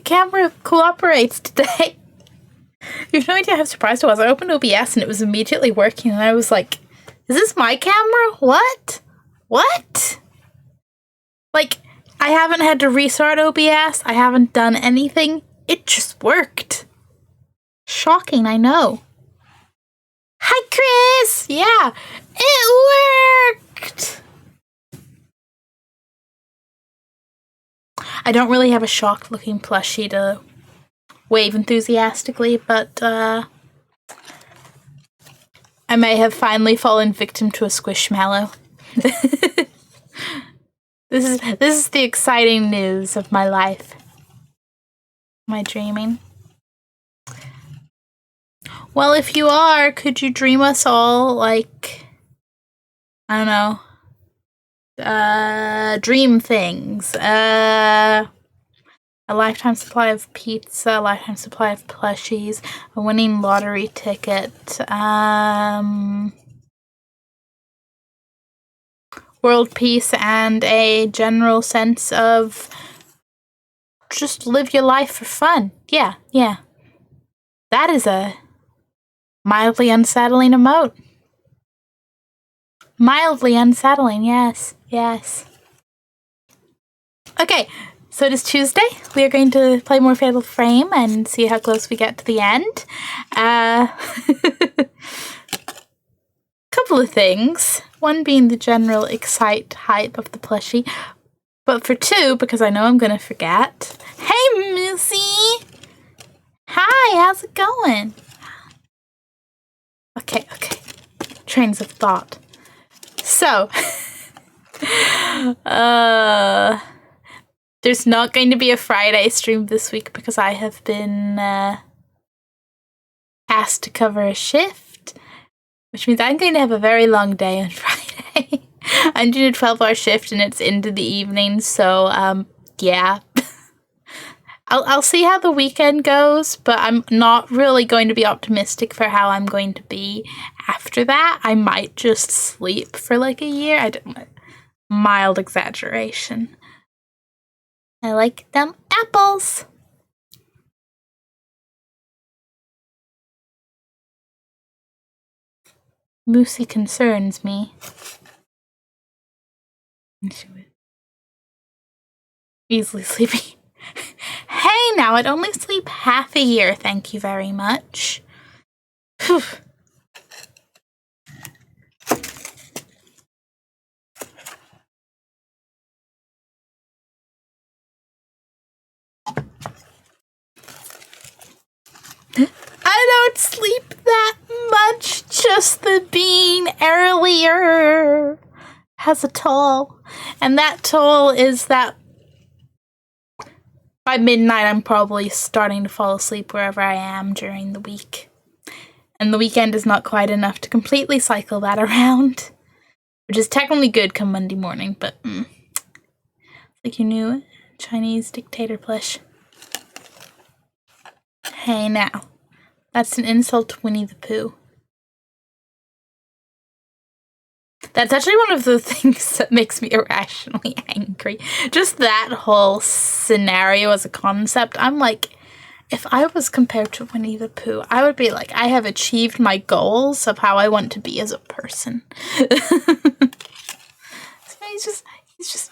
camera cooperates today. You have no idea how surprised I was. I opened OBS and it was immediately working and I was like, is this my camera? What? What? Like, I haven't had to restart OBS. I haven't done anything. It just worked. Shocking, I know. Hi, Chris! Yeah, it worked! I don't really have a shocked-looking plushie to wave enthusiastically, but I may have finally fallen victim to a squishmallow. This is the exciting news of my life. Am I dreaming? Well, if you are, could you dream us all, like, I don't know, dream things? A lifetime supply of pizza, a lifetime supply of plushies, a winning lottery ticket, world peace, and a general sense of just live your life for fun. Yeah. That is a mildly unsettling emote. Mildly unsettling, yes. Okay, so it is Tuesday. We are going to play more Fatal Frame and see how close we get to the end. Couple of things. One being the general hype of the plushie. But for two, because I know I'm going to forget. Hey, Moosey! Hi, how's it going? Okay. Trains of thought. So, there's not going to be a Friday stream this week because I have been asked to cover a shift, which means I'm going to have a very long day on Friday. I'm doing a 12-hour shift and it's into the evening, so yeah. I'll see how the weekend goes, but I'm not really going to be optimistic for how I'm going to be after that. I might just sleep for like a year. I don't know. Mild exaggeration. I like them apples. Moosey concerns me. Easily sleepy. Hey, now I'd only sleep half a year, thank you very much. Whew. I don't sleep that much, just the being earlier has a toll. And that toll is that by midnight, I'm probably starting to fall asleep wherever I am during the week. And the weekend is not quite enough to completely cycle that around. Which is technically good come Monday morning, but it's like your new Chinese dictator plush. Hey now. That's an insult to Winnie the Pooh. That's actually one of the things that makes me irrationally angry. Just that whole scenario as a concept. I'm like, if I was compared to Winnie the Pooh, I would be like, I have achieved my goals of how I want to be as a person. So he's just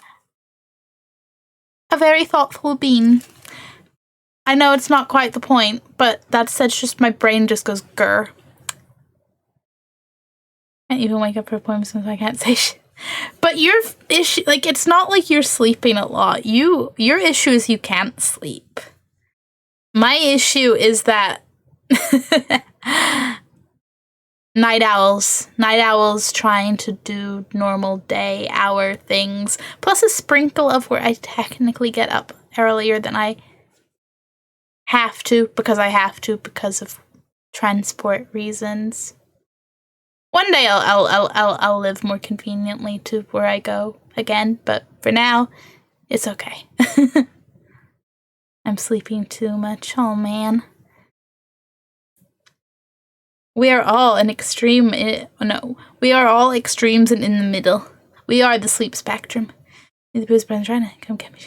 a very thoughtful being. I know it's not quite the point, but that's just my brain just goes grr. Can't even wake up for appointments since I can't say shit. But your issue, like, it's not like you're sleeping a lot. Your issue is you can't sleep. My issue is that night owls trying to do normal day hour things, plus a sprinkle of where I technically get up earlier than I have to because of transport reasons. One day I'll live more conveniently to where I go again, but for now, it's okay. I'm sleeping too much. Oh man. We are all an extreme. We are all extremes and in the middle. We are the sleep spectrum. The Boo's brother trying to come get me.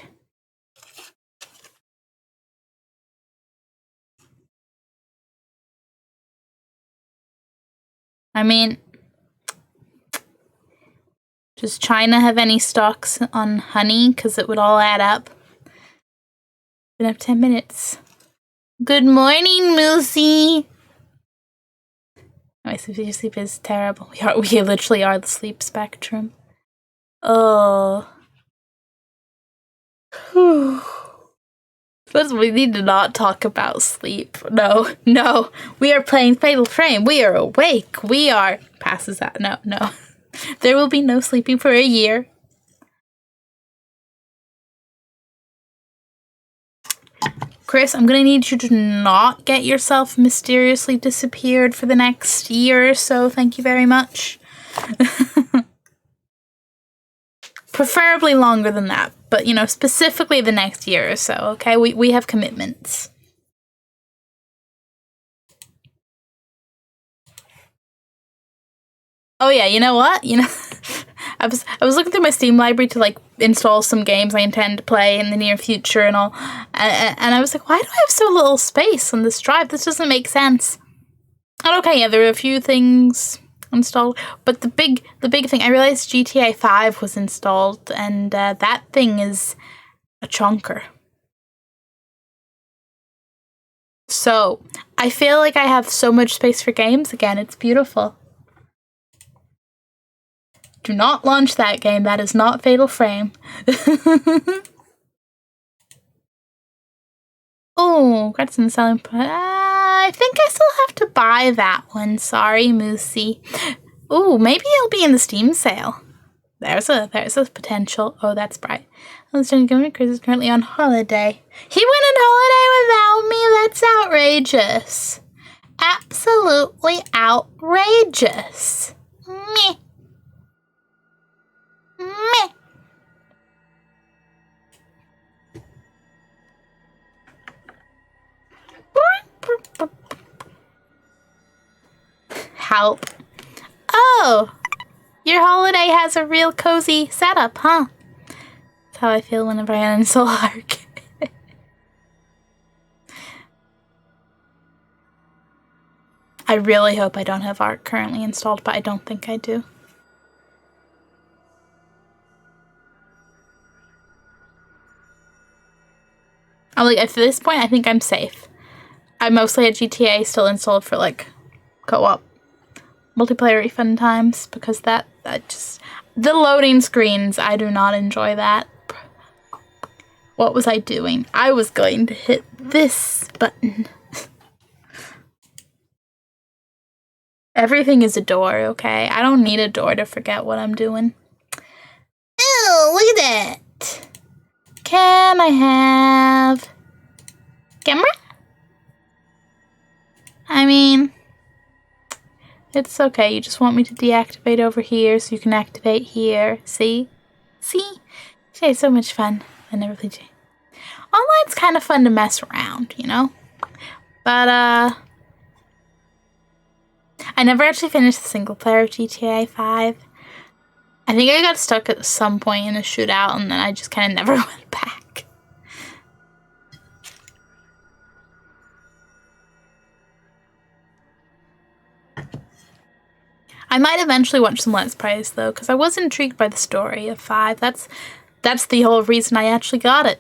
I mean, does China have any stocks on honey? Because it would all add up. Been up 10 minutes. Good morning, Moosey. My sleep is terrible. We literally are the sleep spectrum. Oh. We need to not talk about sleep. No. We are playing Fatal Frame. We are awake. We are... Passes out. No. There will be no sleeping for a year. Chris, I'm gonna need you to not get yourself mysteriously disappeared for the next year or so. Thank you very much. Preferably longer than that, but, you know, specifically the next year or so, okay? We have commitments. Oh yeah, you know what? I was looking through my Steam library to, like, install some games I intend to play in the near future and all, and I was like, why do I have so little space on this drive? This doesn't make sense. And okay, yeah, there are a few things installed, but the big thing, I realized GTA 5 was installed, and that thing is a chunker. So, I feel like I have so much space for games again. It's beautiful. Do not launch that game. That is not Fatal Frame. Oh, got some selling. I think I still have to buy that one. Sorry, Moosey. Oh, maybe it'll be in the Steam sale. There's a potential. Oh, that's bright. Chris is currently on holiday. He went on holiday without me? That's outrageous. Absolutely outrageous. Meh. Help. Oh, your holiday has a real cozy setup, huh? That's how I feel whenever I uninstall Ark. I really hope I don't have Ark currently installed, but I don't think I do. At this point, I think I'm safe. I mostly had GTA still installed for, like, co-op multiplayer fun times, because that just... The loading screens, I do not enjoy that. What was I doing? I was going to hit this button. Everything is a door, okay? I don't need a door to forget what I'm doing. Ew, look at that! Can I have... camera? I mean... It's okay, you just want me to deactivate over here so you can activate here. See? See? It's so much fun. I never played J. Online's kind of fun to mess around, you know? But, I never actually finished the single player of GTA 5. I think I got stuck at some point in a shootout and then I just kind of never went back. I might eventually watch some Let's Plays, though, because I was intrigued by the story of 5. That's the whole reason I actually got it.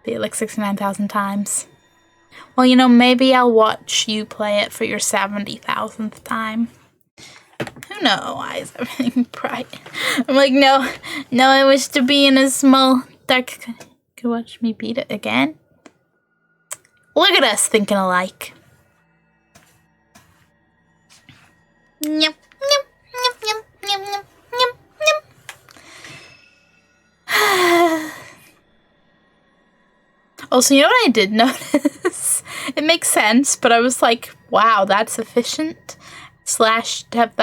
Beat it like 69,000 times. Well, you know, maybe I'll watch you play it for your 70,000th time. Who knows? Why is everything bright? I'm like, no, I wish to be in a small, dark... Could watch me beat it again? Look at us thinking alike. Nyum, nyum, nyum, nyum, nyum, nyum, nyum, nyum. Also, you know what I did notice? It makes sense, but I was like, wow, that's efficient. / have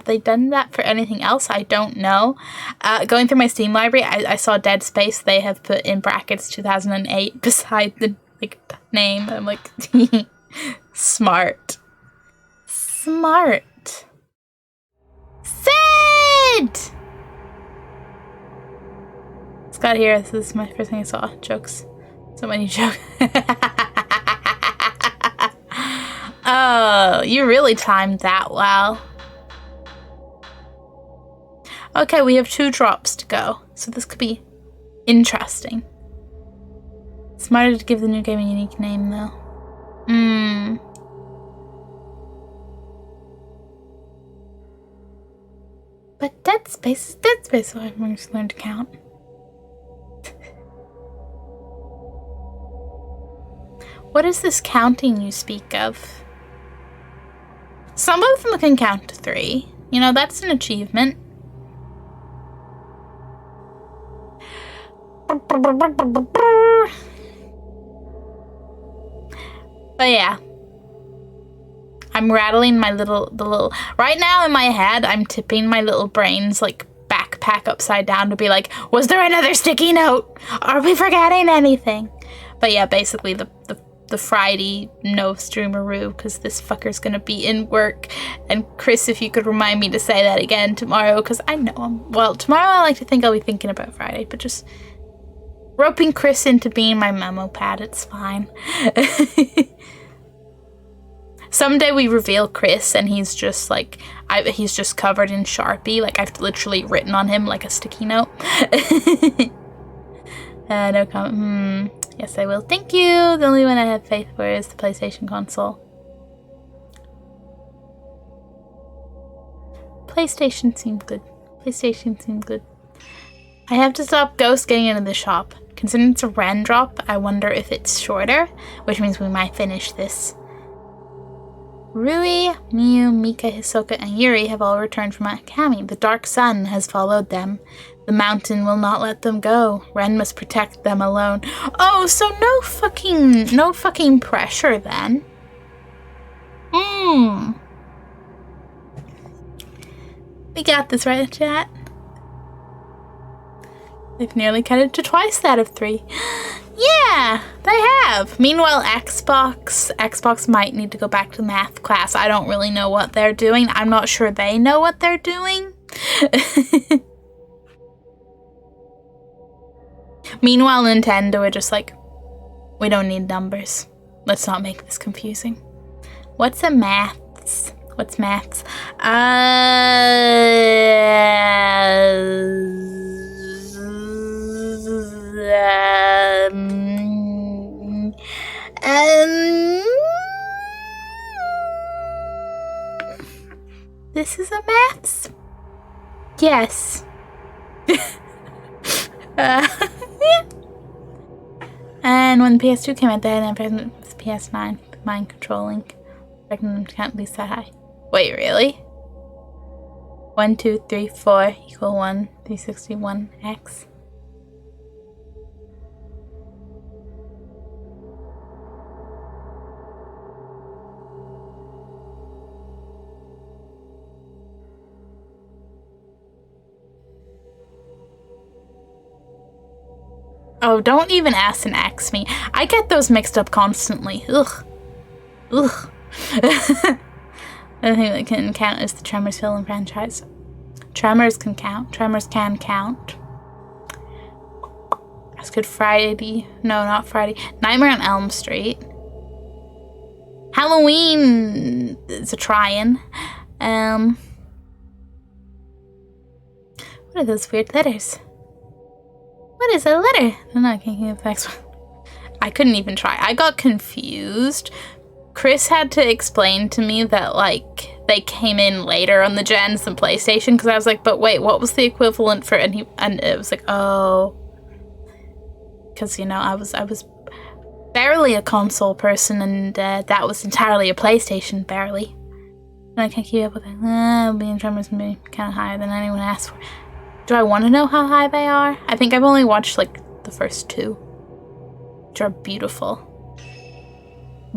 they done that for anything else? I don't know. Going through my Steam library, I saw Dead Space. They have put in brackets 2008 beside the name. I'm like, smart. Smart. Sid! Scott here. This is my first thing I saw. Jokes. So many jokes. Oh, you really timed that well. Okay, we have 2 drops to go, so this could be interesting. Smarter to give the new game a unique name, though. But Dead Space is Dead Space, so I'm going to learn to count. What is this counting you speak of? Some of them can count to 3. You know, that's an achievement. But yeah. I'm rattling my little right now in my head, I'm tipping my little brain's like backpack upside down to be like, was there another sticky note? Are we forgetting anything? But yeah, basically the Friday no streameroo, because this fucker's gonna be in work. And Chris, if you could remind me to say that again tomorrow, because I know him. Well, tomorrow I like to think I'll be thinking about Friday, but just roping Chris into being my memo pad, it's fine. Someday we reveal Chris and he's just like, he's just covered in Sharpie. Like I've literally written on him like a sticky note. No comment. Yes, I will. Thank you. The only one I have faith for is the PlayStation console. PlayStation seemed good. PlayStation seemed good. I have to stop Ghost getting into the shop. Considering it's a random drop, I wonder if it's shorter, which means we might finish this. Rui, Miu, Mika, Hisoka, and Yuri have all returned from Akami. The dark sun has followed them. The mountain will not let them go. Ren must protect them alone. Oh, so no fucking pressure then. We got this, right, chat? They've nearly cut it to twice that of 3. Yeah, they have. Meanwhile, Xbox might need to go back to math class. I don't really know what they're doing. I'm not sure they know what they're doing. Meanwhile, Nintendo are just like, we don't need numbers. Let's not make this confusing. What's a maths? What's maths? This is a maths? Yes. And when the PS2 came out, they had an improvement with the PS9, mind controlling. Expecting them to count at least that high. Wait, really? 1, 2, 3, 4 equal 1, 361 x. Oh, don't even ask and ax me. I get those mixed up constantly. Ugh. Ugh. The thing that can count is the Tremors film franchise. Tremors can count. Tremors can count. That's Good Friday. No, not Friday. Nightmare on Elm Street. Halloween is a try-in. What are those weird letters? What is a letter? No, I can't get the next one. I couldn't even try. I got confused. Chris had to explain to me that, like, they came in later on the gens than PlayStation, because I was like, but wait, what was the equivalent for, and it was like, oh. Because, you know, I was barely a console person, and that was entirely a PlayStation, barely. And I can't keep up with it. Being Tremors can be kind of higher than anyone asked for. Do I want to know how high they are? I think I've only watched, like, the first 2. Which are beautiful.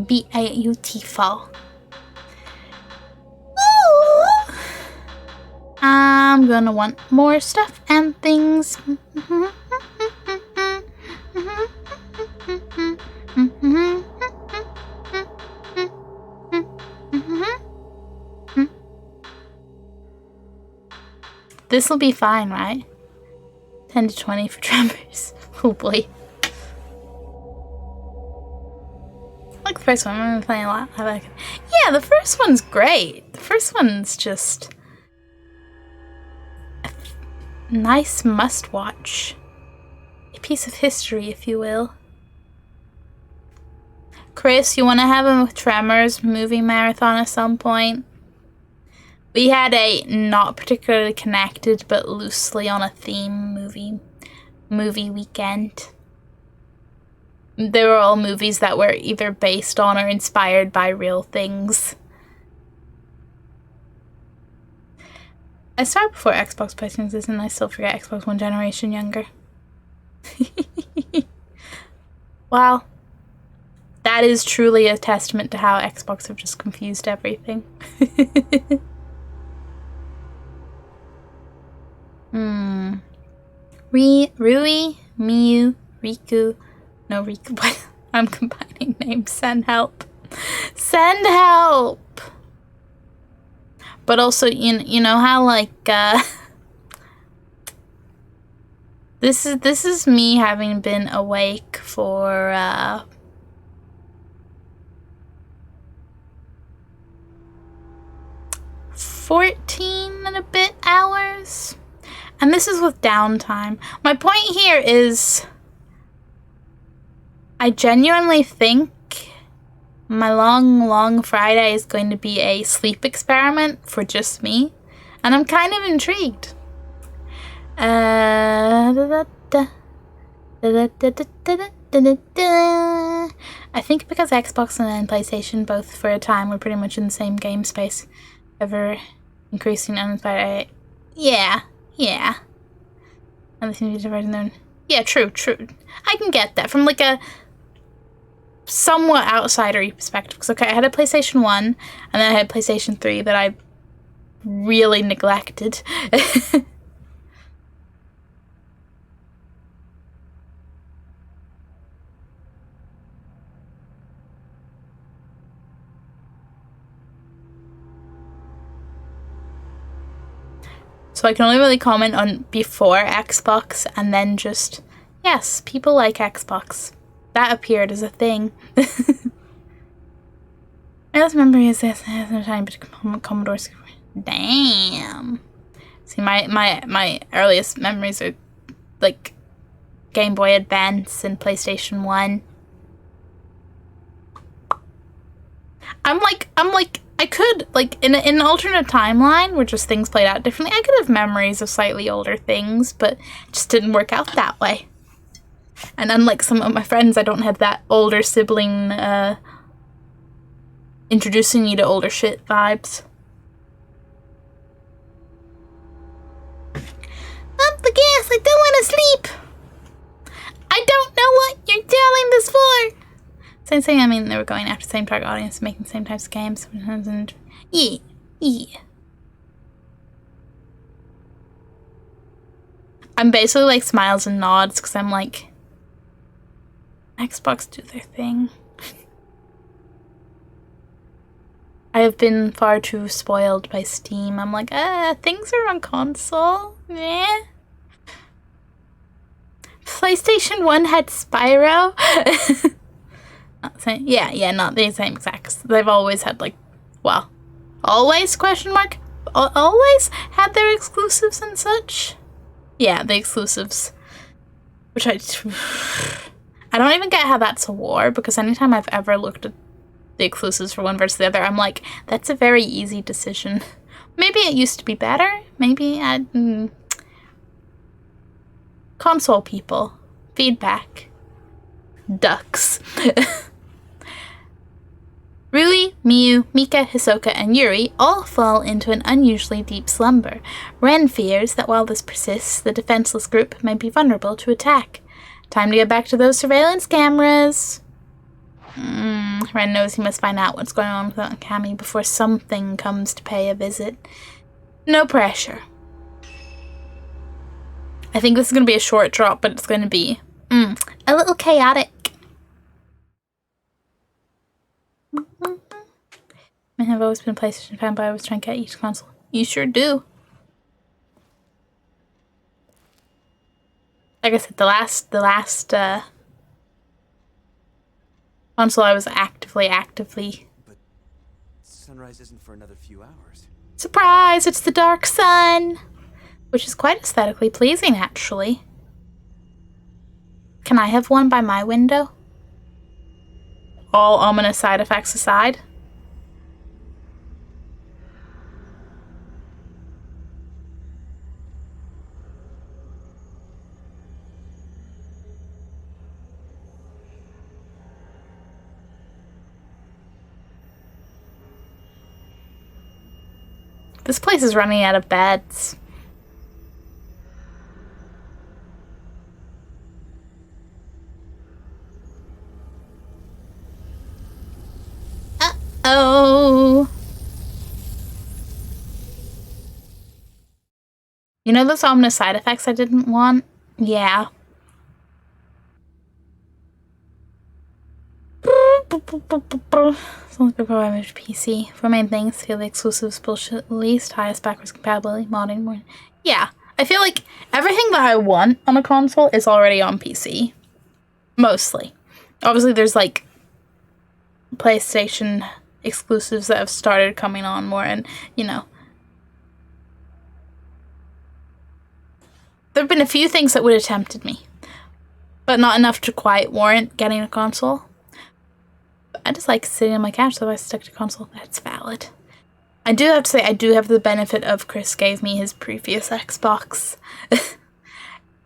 Beautiful. Ooh. I'm gonna want more stuff and things. This will be fine, right? 10 to 20 for Tremors. Oh boy. Like the first one, I'm playing a lot. I like it. Yeah, the first one's great. The first one's just a nice must-watch. A piece of history, if you will. Chris, you want to have a Tremors movie marathon at some point? We had a not particularly connected, but loosely on a theme movie weekend. They were all movies that were either based on or inspired by real things. I started before Xbox PlayStation, and I still forget Xbox one generation younger. Wow. That is truly a testament to how Xbox have just confused everything. Rui, Miyu, Riku. No, Riku. What? I'm combining names. Send help. Send help! But also, you know how, like, this is me having been awake for, 14 and a bit hours. And this is with downtime. My point here is I genuinely think my long Friday is going to be a sleep experiment for just me. And I'm kind of intrigued. I think because Xbox and PlayStation both for a time were pretty much in the same game space, ever increasing uninspired. Yeah. And they seem to be diverging there. Yeah, true. I can get that from like a somewhat outsider-y perspective. Because okay, I had a PlayStation 1, and then I had a PlayStation 3 that I really neglected. So I can only really comment on before Xbox, and then just, yes, people like Xbox. That appeared as a thing. My last memory is this. Time Commodore. Damn. See, my earliest memories are like Game Boy Advance and PlayStation 1. I'm like, I could, like, in an alternate timeline where just things played out differently, I could have memories of slightly older things, but it just didn't work out that way. And unlike some of my friends, I don't have that older sibling, introducing you to older shit vibes. Up the gas, I don't want to sleep! I don't know what you're telling this for! Same thing, I mean, they were going after the same target audience, making the same types of games. And yeah. I'm basically like smiles and nods because I'm like, Xbox do their thing. I have been far too spoiled by Steam. I'm like, things are on console. Yeah. PlayStation 1 had Spyro. Not the same. Yeah, not the same exact. They've always had like, well, always question mark? Always had their exclusives and such. Yeah, the exclusives, which I don't even get how that's a war, because anytime I've ever looked at the exclusives for one versus the other, I'm like, that's a very easy decision. Maybe it used to be better. Maybe console people, feedback, ducks. Rui, Miyu, Mika, Hisoka, and Yuri all fall into an unusually deep slumber. Ren fears that while this persists, the defenseless group may be vulnerable to attack. Time to get back to those surveillance cameras. Ren knows he must find out what's going on with Cammy before something comes to pay a visit. No pressure. I think this is going to be a short drop, but it's going to be a little chaotic. I have always been a PlayStation fan, but I was trying to get each console. You sure do. Like I said, the last console I was actively Sunrise isn't for another few hours. Surprise! It's the dark sun! Which is quite aesthetically pleasing, actually. Can I have one by my window? All ominous side effects aside. This place is running out of beds. Uh-oh. You know those ominous side effects I didn't want? Yeah. Sounds good for image PC. For main things, feel the exclusives bullshit least, highest backwards compatibility, modding more. Yeah. I feel like everything that I want on a console is already on PC. Mostly. Obviously there's like PlayStation exclusives that have started coming on more, and you know, there have been a few things that would have tempted me, but not enough to quite warrant getting a console. But I just like sitting on my couch, so if I stick to console, that's valid. I do have to say, I do have the benefit of Chris gave me his previous Xbox.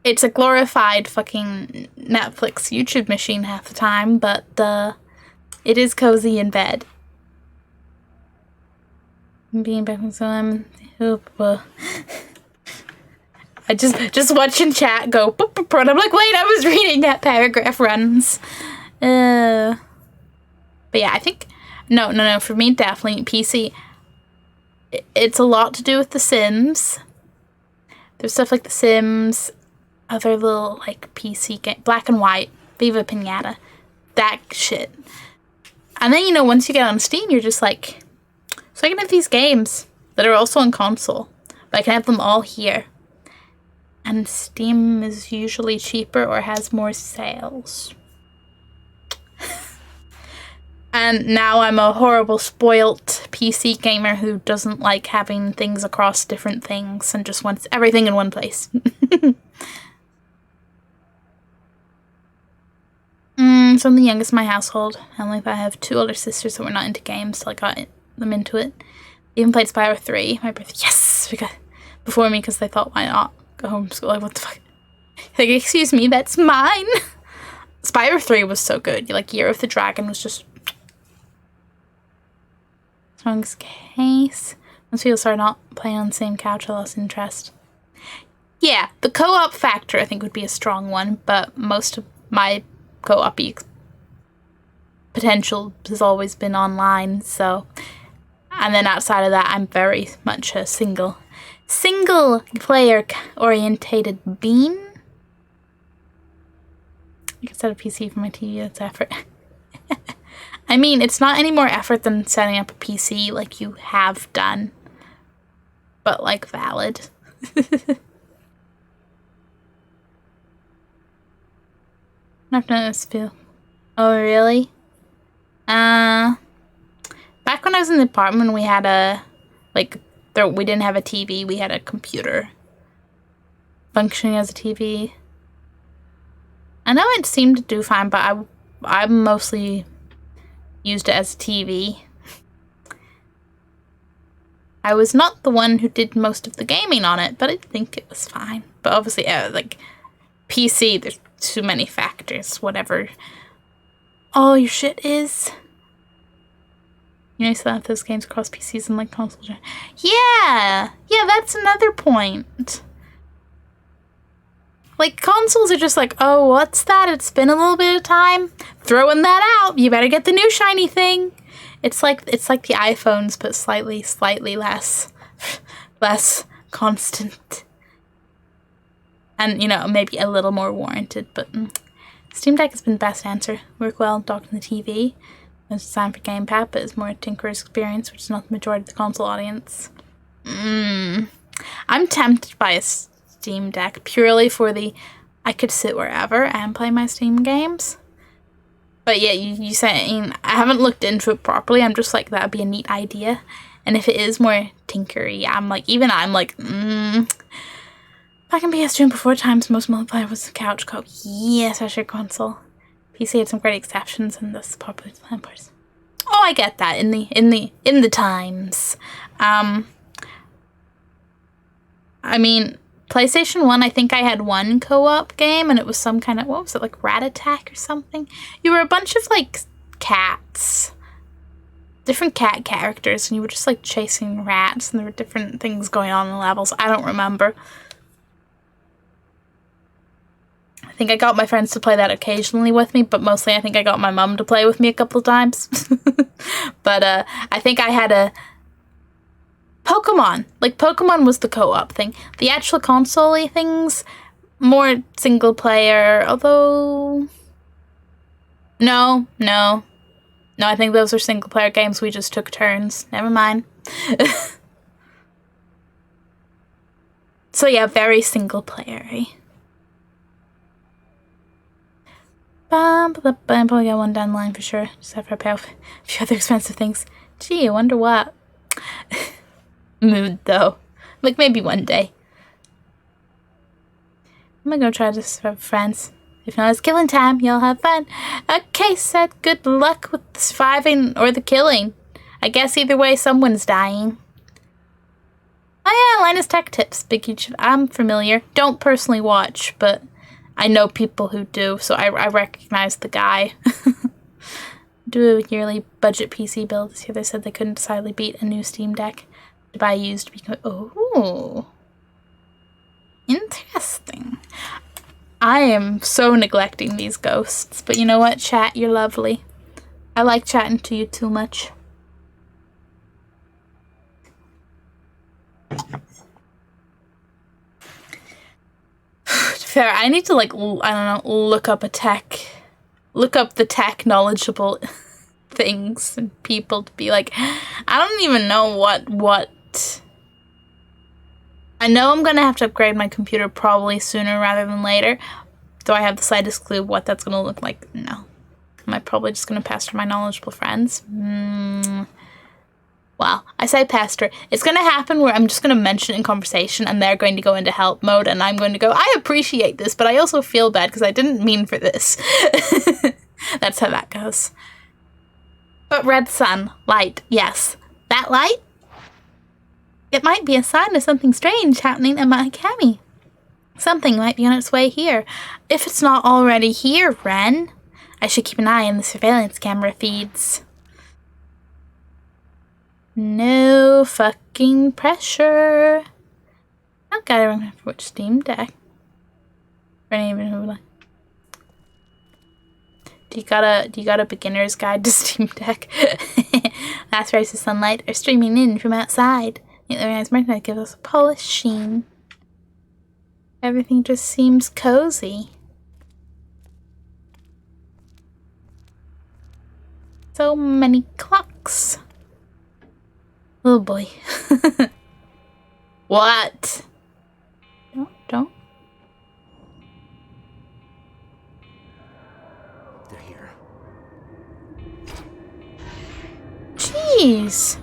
It's a glorified fucking Netflix YouTube machine half the time, but it is cozy in bed. Being back from some, I just watching chat go boop, boop, boop, and I'm like, wait, I was reading that paragraph runs. But yeah, I think no. For me, definitely PC. It's a lot to do with The Sims. There's stuff like The Sims, other little like PC game, Black and White, Viva Pinata, that shit. And then, you know, once you get on Steam, you're just like, so I can have these games that are also on console, but I can have them all here. And Steam is usually cheaper or has more sales. And now I'm a horrible, spoilt PC gamer who doesn't like having things across different things and just wants everything in one place. So I'm the youngest in my household. I have 2 older sisters that were not into games, so I got them into it. Even played Spyro 3. My birthday, yes! We got before me because they thought, why not? Go home from school, like, what the fuck? Like, excuse me, that's mine! Spyro 3 was so good. Like, Year of the Dragon was just... Strongest case. Once people started not playing on the same couch, I lost interest. Yeah, the co-op factor I think would be a strong one, but most of my co-op potential has always been online, so... And then outside of that, I'm very much a single player orientated bean. I could set a PC for my TV, that's effort. I mean, it's not any more effort than setting up a PC like you have done, but like valid. I've done this feel. Oh, really? Back when I was in the apartment, we had we didn't have a TV, we had a computer functioning as a TV. I know it seemed to do fine, but I mostly used it as a TV. I was not the one who did most of the gaming on it, but I think it was fine. But obviously, like, PC, there's too many factors, whatever all your shit is. You know, you still have those games across PCs and like consoles. Yeah, that's another point. Like, consoles are just like, oh, what's that? It's been a little bit of time. Throwing that out. You better get the new shiny thing. It's like the iPhones, but slightly less constant. And, you know, maybe a little more warranted, but Steam Deck has been the best answer. Work well, docked in the TV. It's designed for gamepad, but it's more a tinkerer's experience, which is not the majority of the console audience. I'm tempted by a Steam Deck purely for I could sit wherever and play my Steam games. But yeah, you saying I haven't looked into it properly. I'm just like, that'd be a neat idea. And if it is more tinkery, I'm like, back in PS2 and before times, most multiplayer was couch co-op. Yes, I shared console. PC had some great exceptions in this popular parts. Oh, I get that in the times. I mean, PlayStation 1, I think I had one co-op game, and it was some kind of, what was it, like Rat Attack or something? You were a bunch of, like, cats. Different cat characters, and you were just, like, chasing rats, and there were different things going on in the levels. I don't remember. I think I got my friends to play that occasionally with me, but mostly I think I got my mum to play with me a couple of times. But, I think I had a Pokemon. Like, Pokemon was the co-op thing. The actual console-y things, more single-player, although... No, I think those are single-player games. We just took turns. Never mind. So, yeah, very single-player-y. Probably got one down the line for sure. Just have to pay off a few other expensive things. Gee, I wonder what. Mood though. Like maybe one day. I'm gonna go try this for friends. If not, it's killing time. You'll have fun. Okay, said good luck with the surviving or the killing. I guess either way, someone's dying. Oh yeah, Linus Tech Tips. Big huge. I'm familiar. Don't personally watch, but I know people who do, so I recognize the guy. Do a yearly budget PC build this year. They said they couldn't decidedly beat a new Steam Deck. To buy used because oh, interesting. I am so neglecting these ghosts, but you know what, chat, you're lovely. I like chatting to you too much. Fair, I need to like, I don't know, look up the tech knowledgeable things and people to be like, I don't even know what. I know I'm gonna have to upgrade my computer probably sooner rather than later. Do I have the slightest clue what that's gonna look like? No. Am I probably just gonna pester my knowledgeable friends? Well, I say pester. It's gonna happen where I'm just gonna mention it in conversation and they're going to go into help mode and I'm going to go, I appreciate this, but I also feel bad because I didn't mean for this. That's how that goes. But red sun, light, yes. That light? It might be a sign of something strange happening in my cami. Something might be on its way here. If it's not already here, Ren, I should keep an eye on the surveillance camera feeds. No fucking pressure. I gotta remember which Steam Deck. Do you got a beginner's guide to Steam Deck? Last rays of sunlight are streaming in from outside. The organized merchandise gives us a polished sheen. Everything just seems cozy. So many clocks. Oh boy. What? Don't. They're here. Jeez.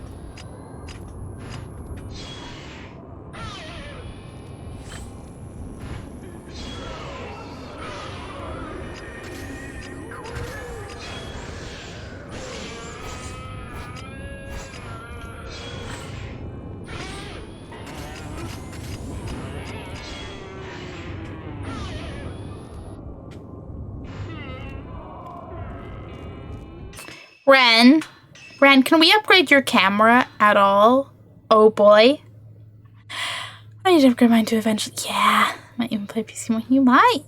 Ren, can we upgrade your camera at all? Oh boy. I need to upgrade mine too eventually. Yeah, might even play PC more. You might.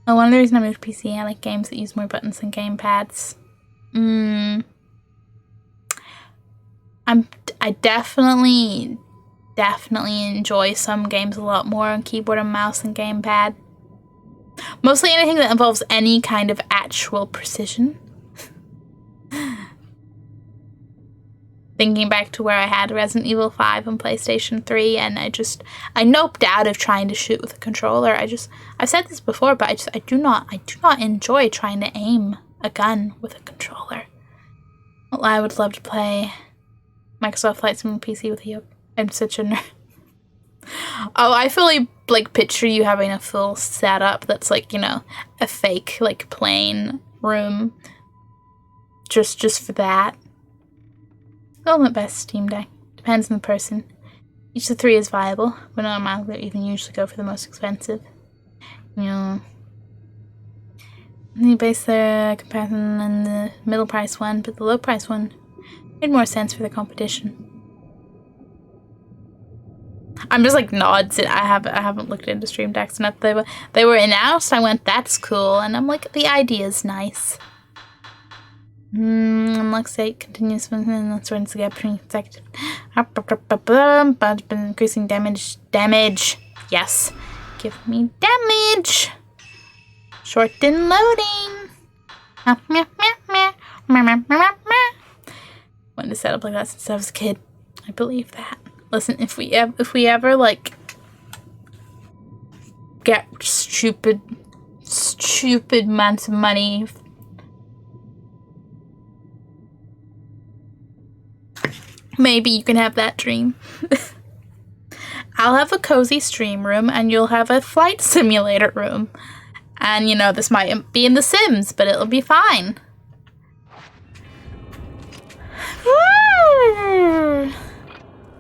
Oh, one of the reasons I moved to PC, I like games that use more buttons than gamepads. I definitely enjoy some games a lot more on keyboard and mouse and gamepad. Mostly anything that involves any kind of actual precision. thinking back to where I had Resident Evil 5 on PlayStation 3, and I noped out of trying to shoot with a controller. I've said this before, but I do not enjoy trying to aim a gun with a controller. Well, I would love to play Microsoft Flight Sim on PC with you. I'm such a nerd. Oh, I fully, like, picture you having a full setup that's, like, you know, a fake, like, plain room. Just for that. Ultimate best Steam Deck. Depends on the person. Each of the 3 is viable, but not automatically even usually go for the most expensive. You know. You base their comparison on the middle price one, but the low price one made more sense for the competition. I'm just like nods. I haven't looked into Stream Decks enough. They were announced. I went, that's cool, and I'm like, the idea's nice. Unlock state continuous and that's when to get pretty consecutive. But increasing damage. Yes. Give me damage. Shorten loading. Wanted to set up like that since I was a kid. I believe that. Listen, if we ever like get stupid amounts of money, maybe you can have that dream. I'll have a cozy stream room and you'll have a flight simulator room. And, you know, this might be in The Sims, but it'll be fine.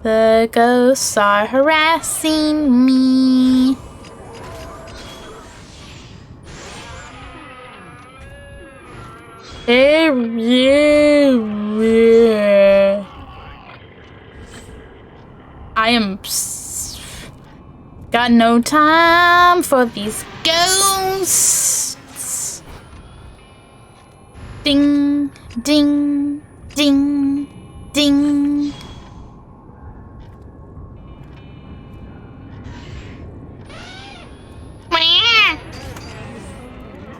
The ghosts are harassing me. I am got no time for these ghosts. Ding, ding, ding, ding.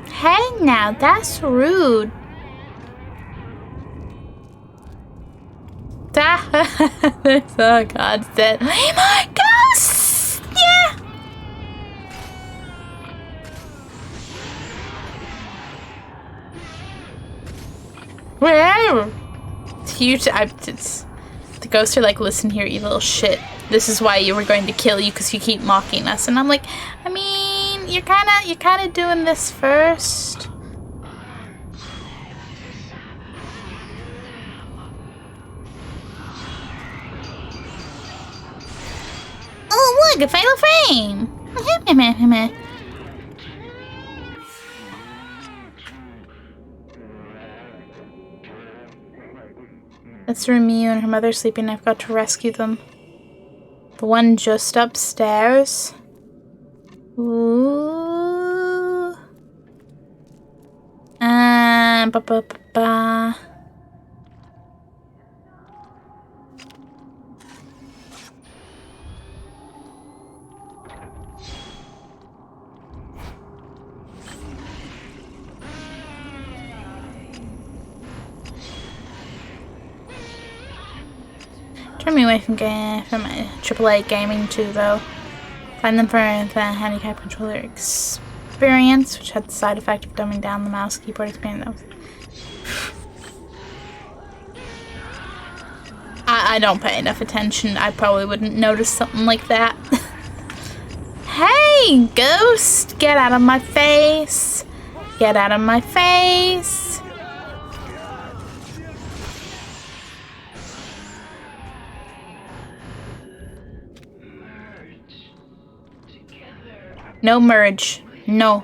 Hey now, that's rude. Oh God, said, my ghosts! Yeah! Where? It's huge. The ghosts are like, listen here, you little shit. This is why you were going to kill you because you keep mocking us. And I'm like, I mean, you're kind of doing this first. Oh, look, a fatal frame. That's Rumi and her mother sleeping. I've got to rescue them. The one just upstairs. Ooh. Ba-ba-ba-ba. Turn me away from my AAA gaming too, though. Find them for the handicap controller experience, which had the side effect of dumbing down the mouse keyboard experience. I don't pay enough attention. I probably wouldn't notice something like that. Hey, ghost! Get out of my face! Get out of my face! No merge. No.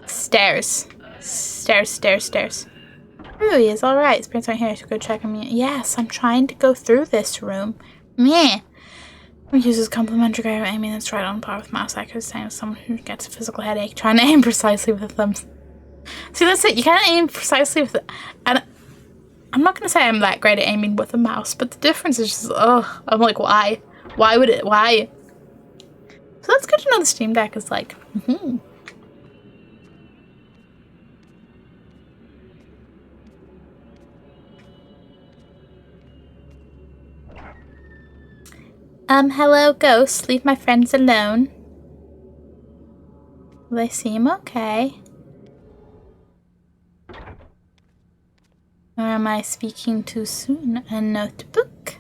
Stairs. Stairs. Ooh, he is alright. His parents aren't here. I should go check him. Yes, I'm trying to go through this room. Meh. We use complimentary guide aiming that's right on par with mouse accuracy. Same as someone who gets a physical headache trying to aim precisely with the thumbs. See, that's it. You can't aim precisely with it. And I'm not going to say I'm that great at aiming with a mouse, but the difference is just, ugh. I'm like, why? Why would it? Why? So that's good to know the Steam Deck is like, Hello, ghost. Leave my friends alone. They seem okay. Or am I speaking too soon? A notebook?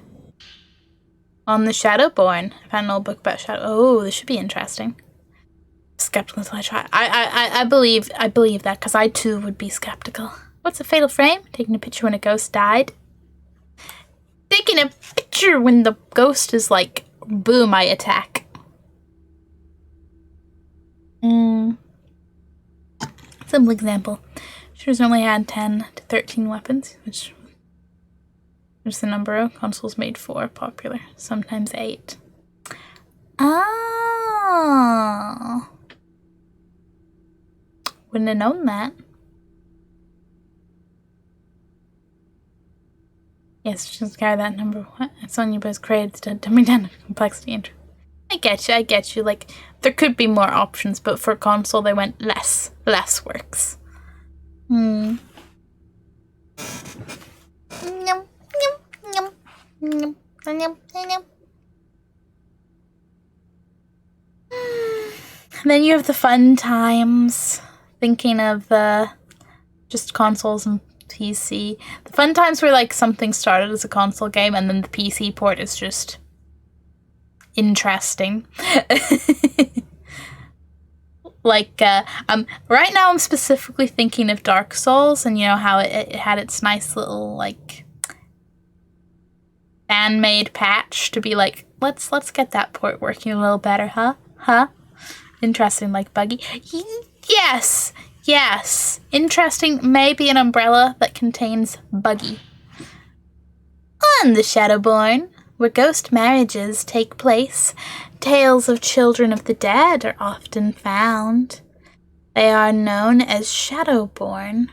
On the Shadowborn. I found an old book about Shadow. Oh, this should be interesting. Skeptical until I try. I believe that because I too would be skeptical. What's a fatal frame? Taking a picture when a ghost died. Taking a picture when the ghost is like, boom, I attack. Simple example. Shooters only had 10 to 13 weapons, which is the number of consoles made for popular, sometimes 8. Oh. Wouldn't have known that. Yes, just carry that number. What? It's on your both grades to dumb down the complexity. I get you. Like, there could be more options, but for console, they went less. Less works. Then you have the fun times, thinking of just consoles and PC. The fun times where like something started as a console game and then the PC port is just interesting. Like right now I'm specifically thinking of Dark Souls, and you know how it had its nice little like fan-made patch to be like, let's get that port working a little better, huh? Interesting, like buggy. Yes. Interesting, maybe an umbrella that contains buggy. On the Shadowborn, where ghost marriages take place, tales of children of the dead are often found. They are known as Shadowborn,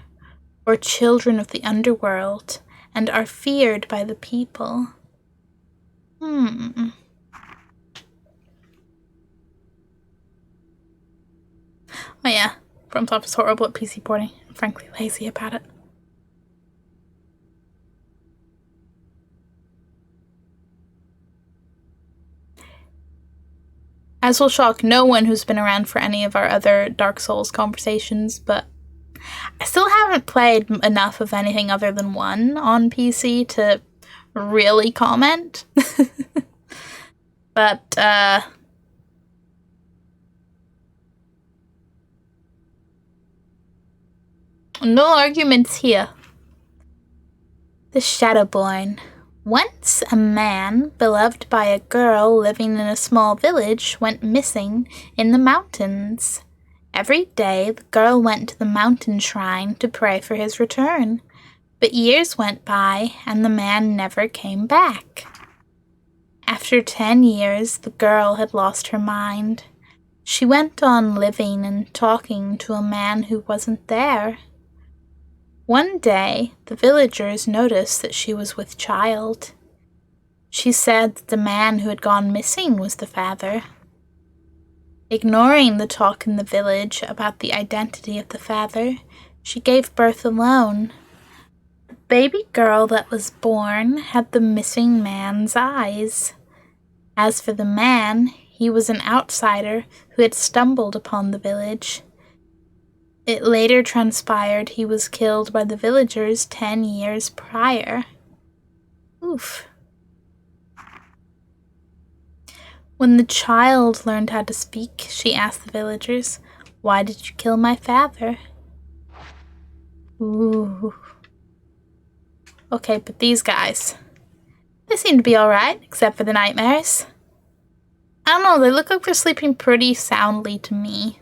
or children of the underworld, and are feared by the people. Oh yeah, FromSoft is horrible at PC porting. I'm frankly lazy about it. As will shock no one who's been around for any of our other Dark Souls conversations, but I still haven't played enough of anything other than 1 on PC to really comment. But, no arguments here. The Shadowborn. Once a man, beloved by a girl living in a small village, went missing in the mountains. Every day, the girl went to the mountain shrine to pray for his return. But years went by, and the man never came back. After 10 years, the girl had lost her mind. She went on living and talking to a man who wasn't there. One day, the villagers noticed that she was with child. She said that the man who had gone missing was the father. Ignoring the talk in the village about the identity of the father, she gave birth alone. The baby girl that was born had the missing man's eyes. As for the man, he was an outsider who had stumbled upon the village. It later transpired he was killed by the villagers 10 years prior. Oof. When the child learned how to speak, she asked the villagers, "Why did you kill my father?" Ooh. Okay, but these guys, they seem to be alright, except for the nightmares. I don't know, they look like they're sleeping pretty soundly to me.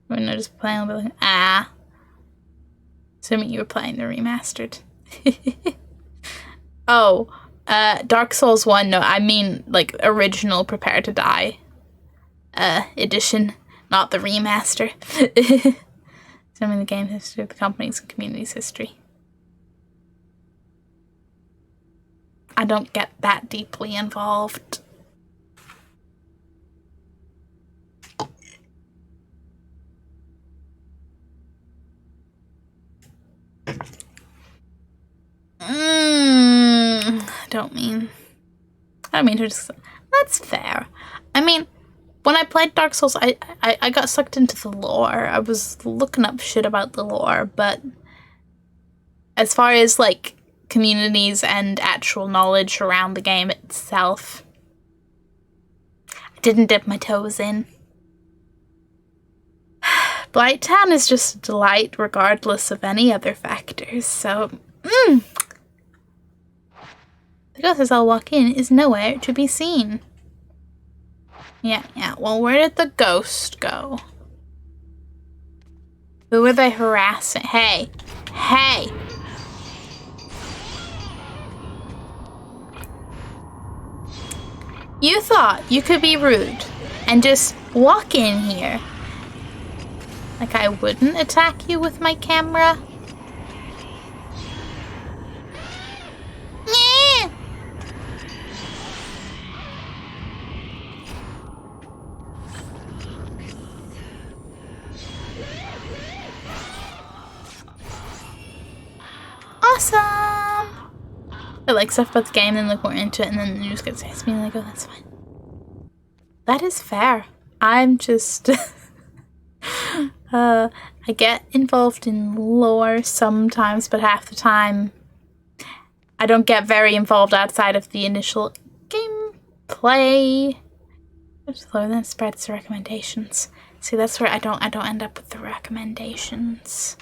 When they're just playing with it. Assuming you were playing the remastered. Oh, Dark Souls 1, no, I mean, like, original Prepare to Die edition, not the remaster. Assuming the game history of the company's and community's history. I don't get that deeply involved. don't mean to just... That's fair. I mean, when I played Dark Souls, I got sucked into the lore. I was looking up shit about the lore, but as far as, like, communities and actual knowledge around the game itself, I didn't dip my toes in. Blighttown is just a delight regardless of any other factors, so... The ghost as I'll walk in is nowhere to be seen. Yeah, well, where did the ghost go? Who were they harassing? Hey! You thought you could be rude and just walk in here. Like I wouldn't attack you with my camera? Awesome! I like stuff about the game, then look more into it, and then the news gets to me, and I go, that's fine. That is fair. I'm just... I get involved in lore sometimes, but half the time I don't get very involved outside of the initial gameplay. Slower than spreads to recommendations. See, that's where I don't end up with the recommendations.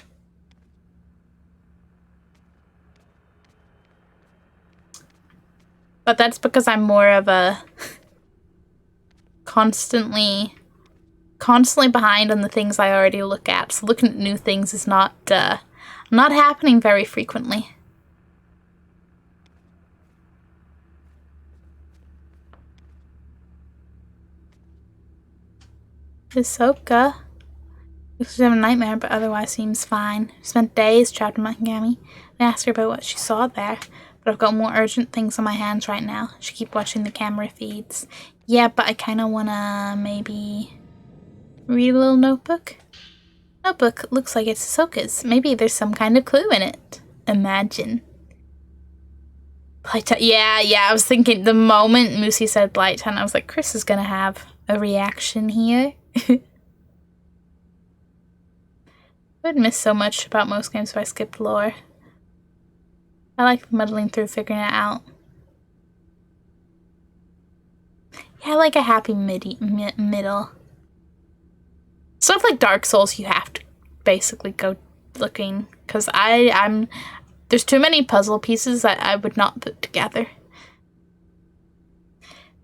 But that's because I'm more of a constantly behind on the things I already look at. So looking at new things is not happening very frequently. Hisoka looks to have a nightmare, but otherwise seems fine. Spent days trapped in Makagami. I asked her about what she saw there, but I've got more urgent things on my hands right now. Should keep watching the camera feeds. Yeah, but I kind of want to maybe read a little notebook. Notebook looks like it's Hisoka's. Maybe there's some kind of clue in it. Imagine. Blighttown. Yeah, I was thinking the moment Moosey said Blighttown, I was like, Chris is gonna have a reaction here. I would miss so much about most games if I skipped lore. I like muddling through figuring it out. Yeah, I like a happy middle. Stuff like Dark Souls, you have to basically go looking, because there's too many puzzle pieces that I would not put together.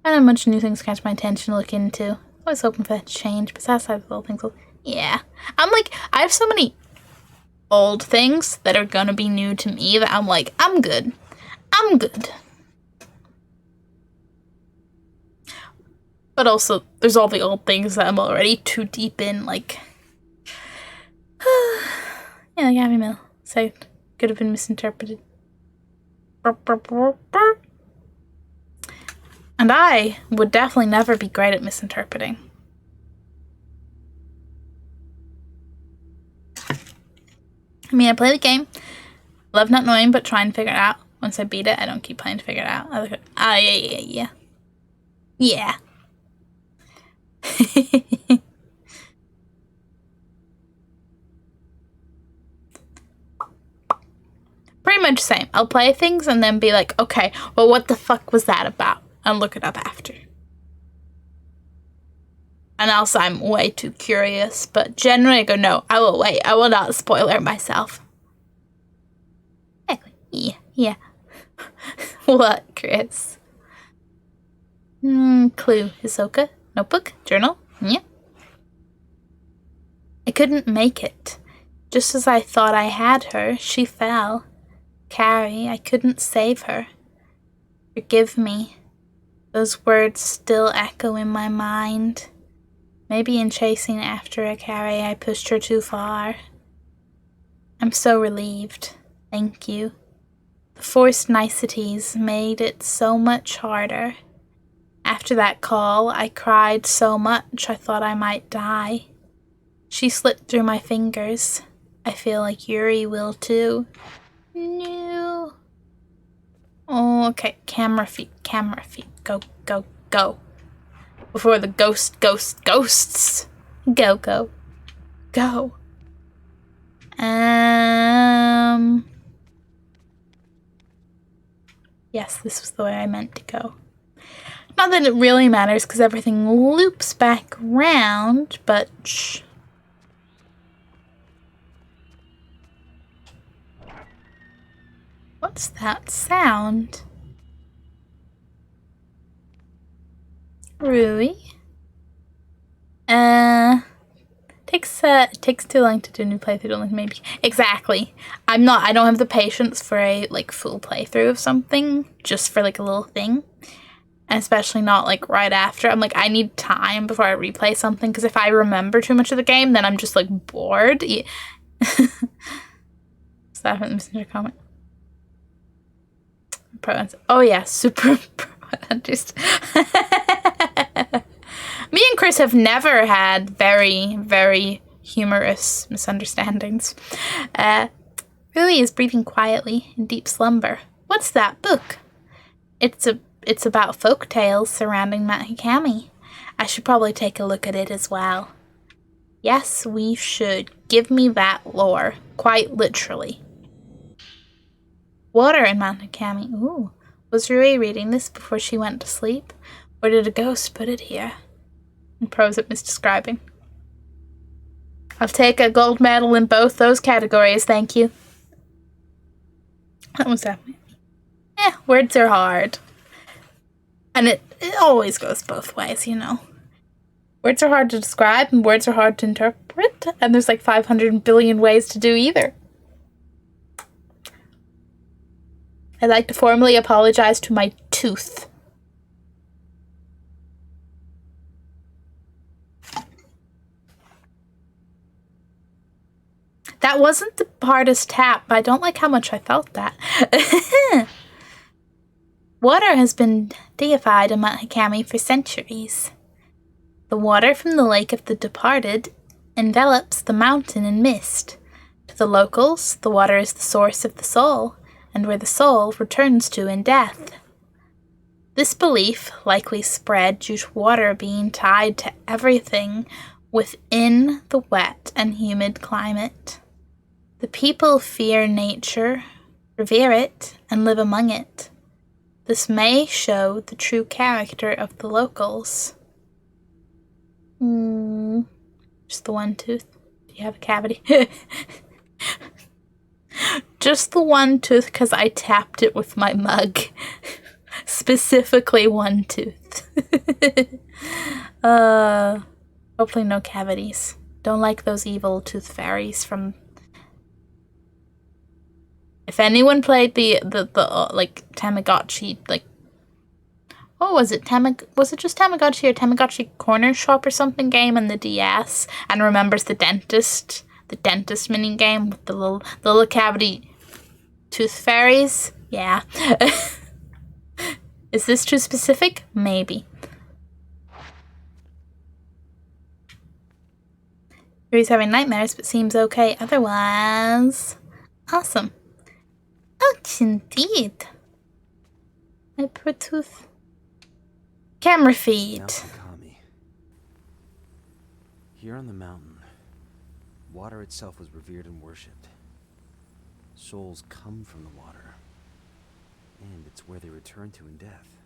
I don't have much new things catch my attention to look into. Always hoping for that to change, besides the little things. Yeah. I'm like, I have so many old things that are gonna be new to me that I'm like, I'm good. But also, there's all the old things that I'm already too deep in, like... yeah, like Happy Meal. So, could have been misinterpreted. And I would definitely never be great at misinterpreting. I mean, I play the game, love not knowing, but try and figure it out. Once I beat it, I don't keep playing to figure it out. I look at, yeah. Pretty much same. I'll play things and then be like, okay, well, what the fuck was that about? And look it up after. And also, I'm way too curious, but generally I go, no, I will wait. I will not spoiler myself. Yeah. What, Chris? Clue. Hisoka. Notebook. Journal. Yeah. I couldn't make it. Just as I thought I had her, she fell. Carrie, I couldn't save her. Forgive me. Those words still echo in my mind. Maybe in chasing after her, Carrie, I pushed her too far. I'm so relieved. Thank you. The forced niceties made it so much harder. After that call, I cried so much I thought I might die. She slipped through my fingers. I feel like Yuri will too. No. Oh, Oh, okay. Camera feet. Go, go, go. Before the ghosts. Go, go, go. Yes, this was the way I meant to go. Not that it really matters because everything loops back round, but shh. What's that sound? Rui? Takes too long to do a new playthrough, don't maybe. Exactly. I don't have the patience for a like full playthrough of something just for like a little thing. And especially not like right after. I'm like, I need time before I replay something because if I remember too much of the game, then I'm just like bored. Is that a messenger comment? Oh yeah, super just me and Chris have never had very, very humorous misunderstandings. Lily is breathing quietly in deep slumber. What's that book? It's about folk tales surrounding Mount Hikami. I should probably take a look at it as well. Yes, we should. Give me that lore. Quite literally. Water in Mount Hikami. Ooh. Was Rui reading this before she went to sleep? Or did a ghost put it here? And pros at misdescribing. I'll take a gold medal in both those categories, thank you. What was that? Words are hard. And it always goes both ways, you know. Words are hard to describe and words are hard to interpret, and there's like 500 billion ways to do either. I'd like to formally apologize to my tooth. That wasn't the hardest tap, but I don't like how much I felt that. Water has been deified in Mount Hikami for centuries. The water from the Lake of the Departed envelops the mountain in mist. To the locals, the water is the source of the soul, and where the soul returns to in death. This belief likely spread due to water being tied to everything within the wet and humid climate. The people fear nature, revere it, and live among it. This may show the true character of the locals. Just the one tooth. Do you have a cavity? Just the one tooth because I tapped it with my mug. Specifically one tooth. Hopefully no cavities. Don't like those evil tooth fairies from... If anyone played the like Tamagotchi, like... What was it? Was it just Tamagotchi or Tamagotchi Corner Shop or something game in the DS? And remembers the dentist mini game with the little cavity tooth fairies? Yeah. Is this too specific? Maybe. Yuri's having nightmares, but seems okay otherwise. Awesome. Ouch, indeed. My poor tooth. Camera feed. Mount Hikami. Here on the mountain, water itself was revered and worshipped. Souls come from the water, and it's where they return to in death.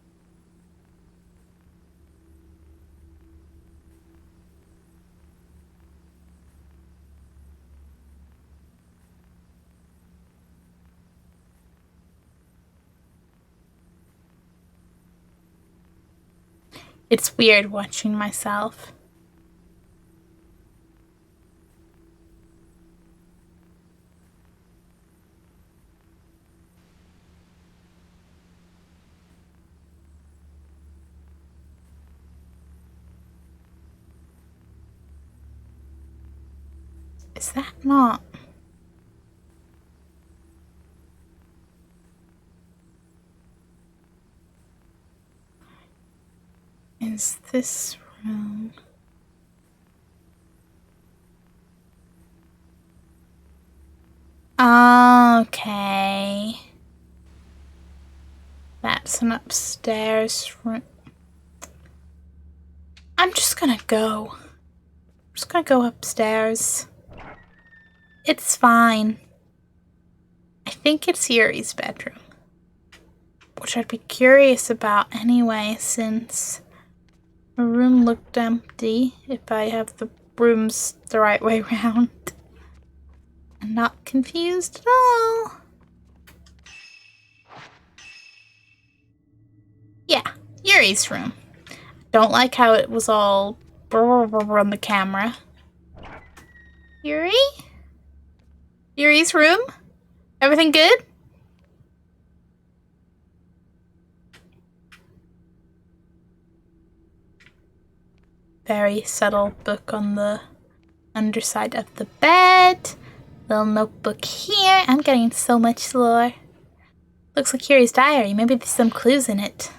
It's weird watching myself. Is that not? Is this room? Okay. That That's an upstairs room. I'm just gonna go. I'm just gonna go upstairs. It's fine. I think it's Yuri's bedroom. Which I'd be curious about anyway, since the room looked empty, if I have the rooms the right way around. I'm not confused at all. Yeah, Yuri's room. Don't like how it was all on the camera. Yuri? Yuri's room? Everything good? Very subtle book on the underside of the bed. Little notebook here. I'm getting so much lore. Looks like Yuri's diary. Maybe there's some clues in it.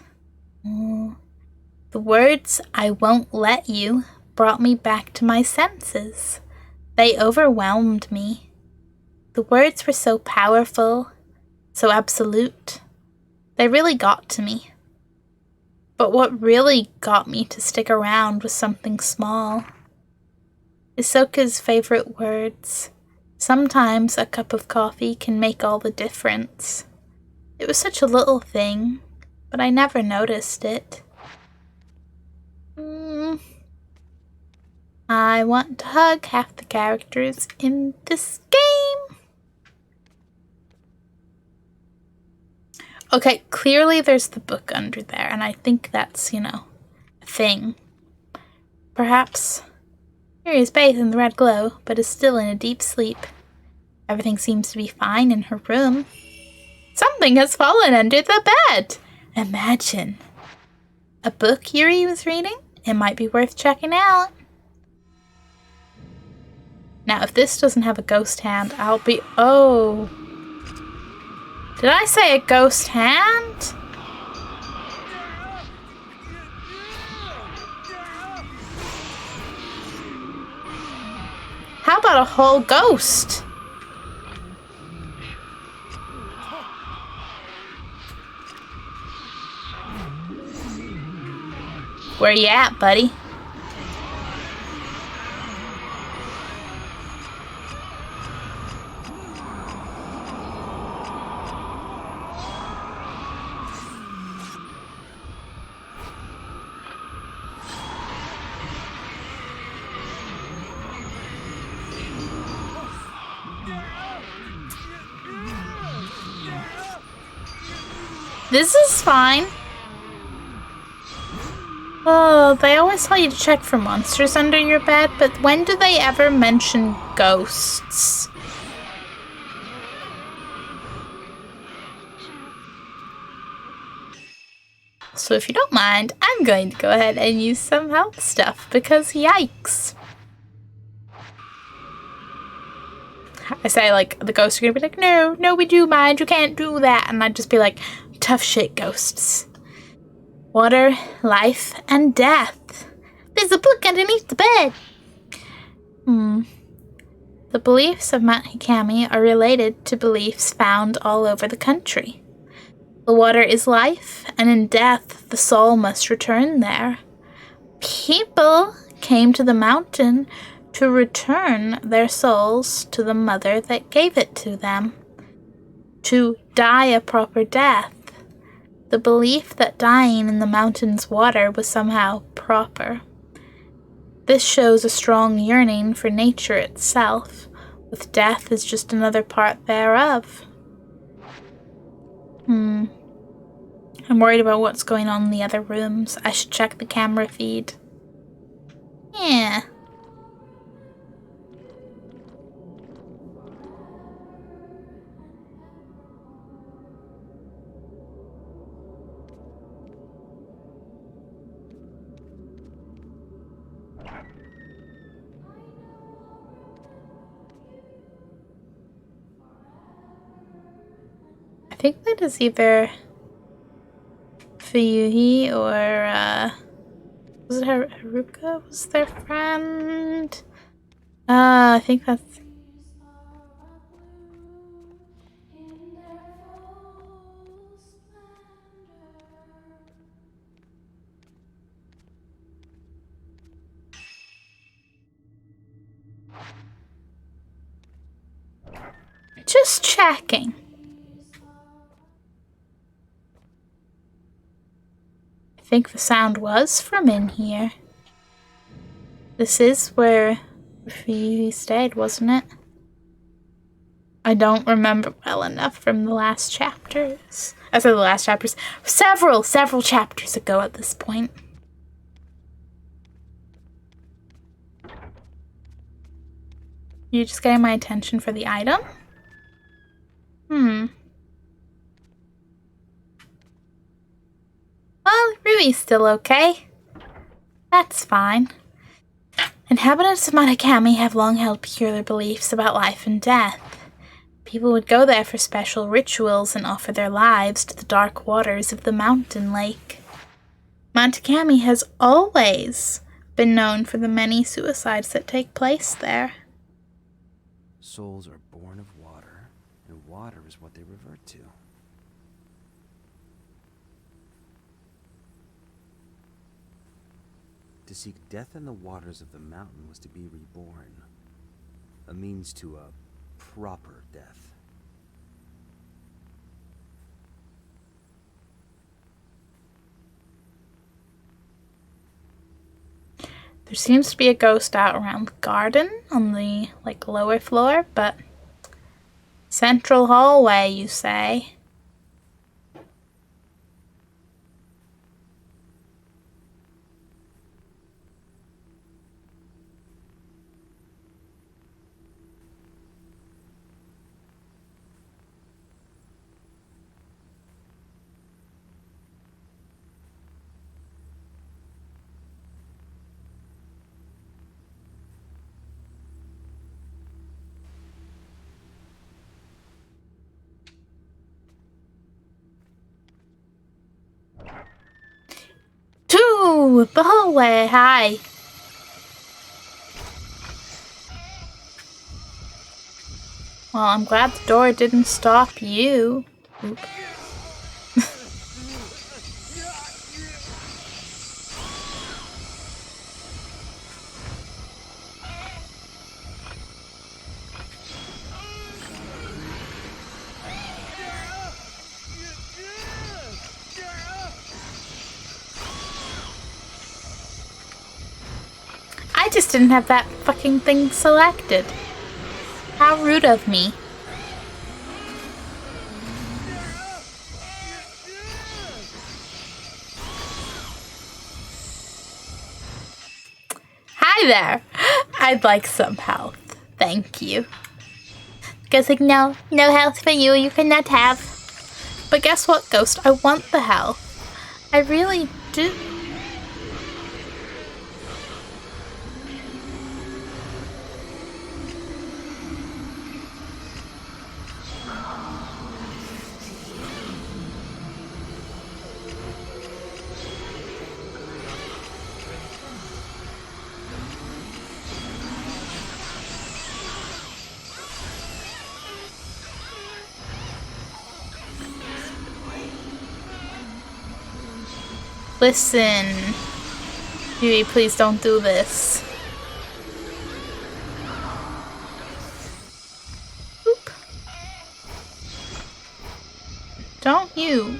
The words, "I won't let you," brought me back to my senses. They overwhelmed me. The words were so powerful, so absolute. They really got to me. But what really got me to stick around was something small. Isoka's favorite words. Sometimes a cup of coffee can make all the difference. It was such a little thing, but I never noticed it. I want to hug half the characters in this game. Okay, clearly there's the book under there, and I think that's, a thing. Perhaps Yuri is bathed in the red glow, but is still in a deep sleep. Everything seems to be fine in her room. Something has fallen under the bed! Imagine. A book Yuri was reading? It might be worth checking out. Now, if this doesn't have a ghost hand, I'll be... Oh. Did I say a ghost hand? How about a whole ghost? Where you at, buddy? This is fine. Oh, they always tell you to check for monsters under your bed, but when do they ever mention ghosts? So if you don't mind, I'm going to go ahead and use some health stuff, because yikes. I say, like, the ghosts are gonna be like, no, we do mind, you can't do that. And I'd just be like, tough shit, ghosts. Water, life, and death. There's a book underneath the bed. The beliefs of Mount Hikami are related to beliefs found all over the country. The water is life, and in death, the soul must return there. People came to the mountain to return their souls to the mother that gave it to them. To die a proper death. The belief that dying in the mountain's water was somehow proper. This shows a strong yearning for nature itself, with death as just another part thereof. I'm worried about what's going on in the other rooms. I should check the camera feed. Yeah. I think that is either Fuyuhi or, was it Haruka was their friend? I think that's... Just checking. I think the sound was from in here. This is where he stayed, wasn't it? I don't remember well enough from the last chapters. I said the last chapters. Several chapters ago at this point. You're just getting my attention for the item? Well, Rui's still okay. That's fine. Inhabitants of Monokami have long held peculiar beliefs about life and death. People would go there for special rituals and offer their lives to the dark waters of the mountain lake. Monokami has always been known for the many suicides that take place there. Souls are born of water, and water is what they revert to. To seek death in the waters of the mountain was to be reborn, a means to a proper death. There seems to be a ghost out around the garden on the lower floor, but central hallway, you say? To the hallway, hi. Well, I'm glad the door didn't stop you. Oop. I just didn't have that fucking thing selected. How rude of me. Hi there. I'd like some health. Thank you. Goes like, no health for you. You cannot have. But guess what, Ghost? I want the health. I really do. Listen, Yuri, please don't do this. Oop. Don't you?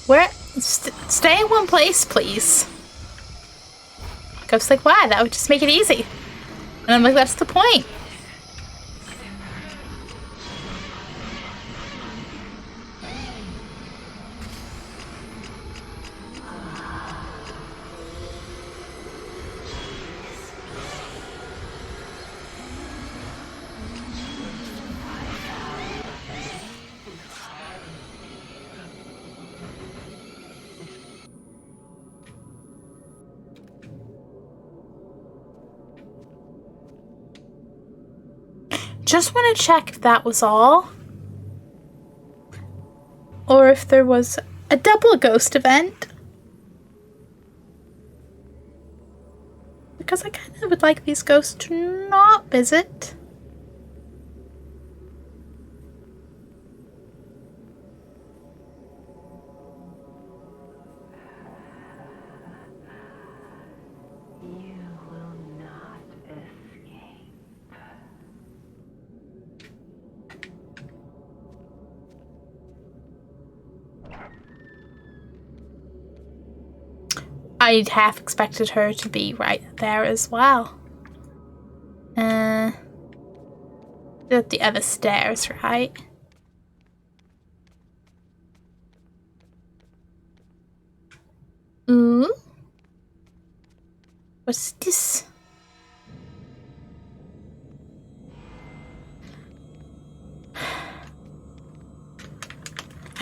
Where? Stay in one place, please. Ghost's like, why? That would just make it easy. And I'm like, that's the point. Just want to check if that was all. Or if there was a double ghost event. Because I kind of would like these ghosts to not visit. I half expected her to be right there as well. At the other stairs, right? Ooh. What's this?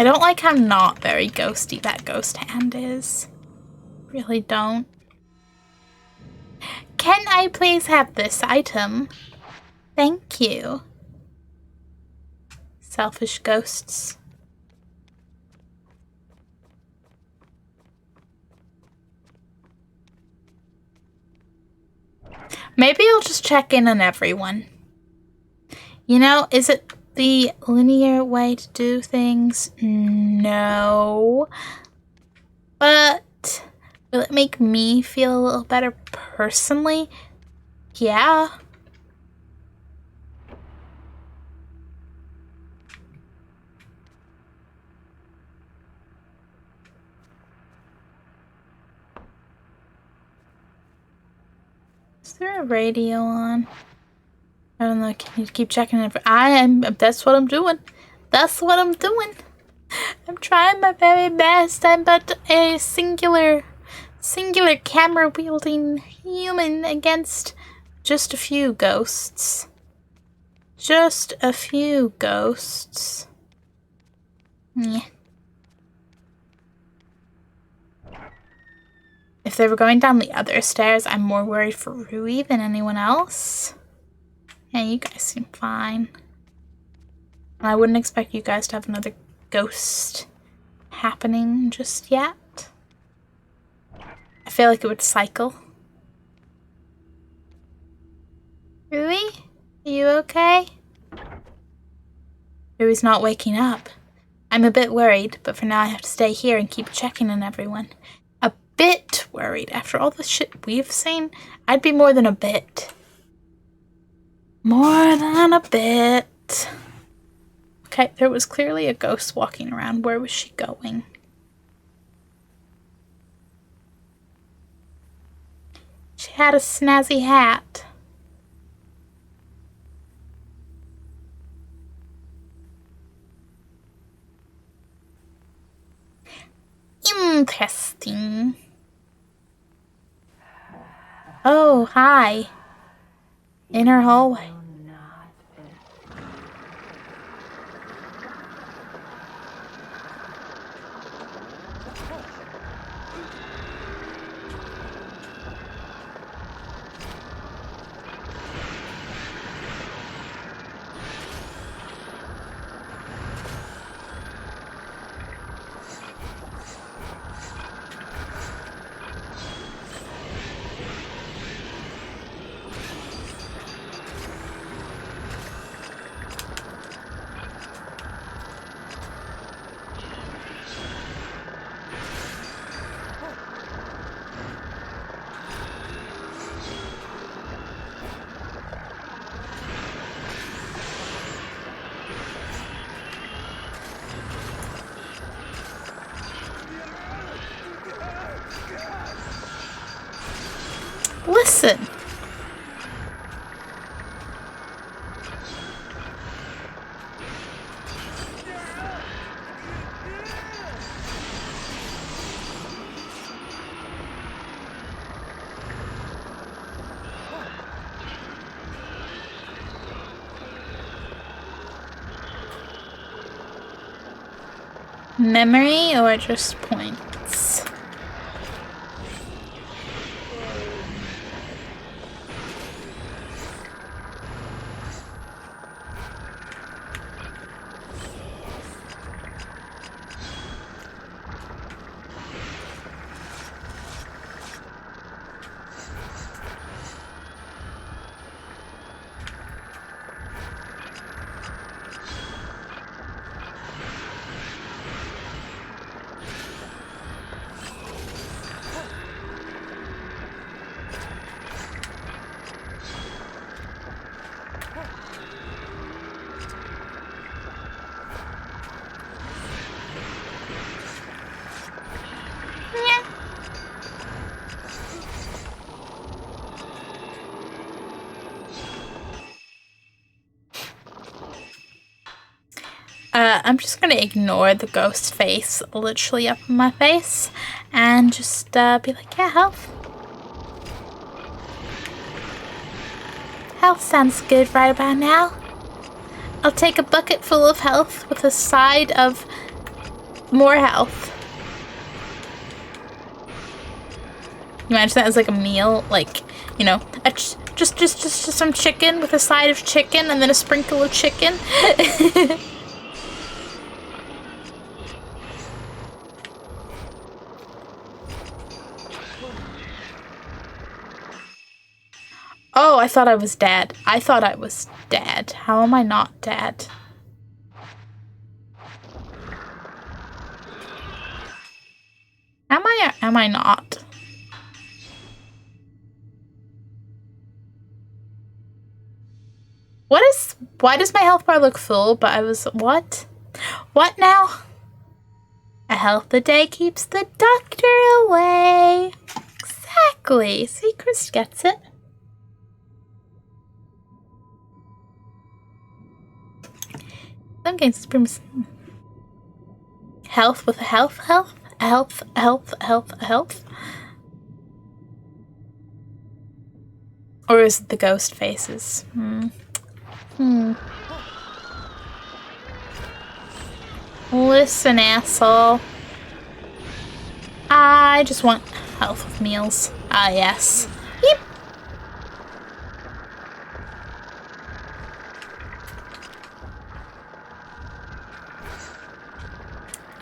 I don't like how not very ghosty that ghost hand is. Really don't. Can I please have this item? Thank you. Selfish ghosts. Maybe I'll just check in on everyone. You know, is it the linear way to do things? No. But will it make me feel a little better personally? Yeah. Is there a radio on? I don't know. Can you keep checking it? That's what I'm doing. That's what I'm doing. I'm trying my very best. I'm but a singular camera wielding human against just a few ghosts. Just a few ghosts. Yeah. If they were going down the other stairs, I'm more worried for Rui than anyone else. Yeah, you guys seem fine. I wouldn't expect you guys to have another ghost happening just yet. I feel like it would cycle. Rui? Are you okay? Rui's not waking up. I'm a bit worried, but for now I have to stay here and keep checking on everyone. A bit worried. After all the shit we've seen, I'd be more than a bit. More than a bit. Okay, there was clearly a ghost walking around. Where was she going? She had a snazzy hat. Interesting. Oh, hi. In her hallway. Listen. Memory or just points? I'm just gonna ignore the ghost face literally up in my face and just be like, yeah, health. Health sounds good right about now. I'll take a bucket full of health with a side of more health. Imagine that as like a meal, like, you know, just some chicken with a side of chicken and then a sprinkle of chicken. Oh, I thought I was dead. I thought I was dead. How am I not dead? Am I or am I not? Why does my health bar look full, but I was, what? What now? A health a day keeps the doctor away. Exactly. See, Chris gets it. Some games it's pretty health with a health. Or is it the ghost faces? Listen, asshole. I just want health with meals. Ah, yes. Yep.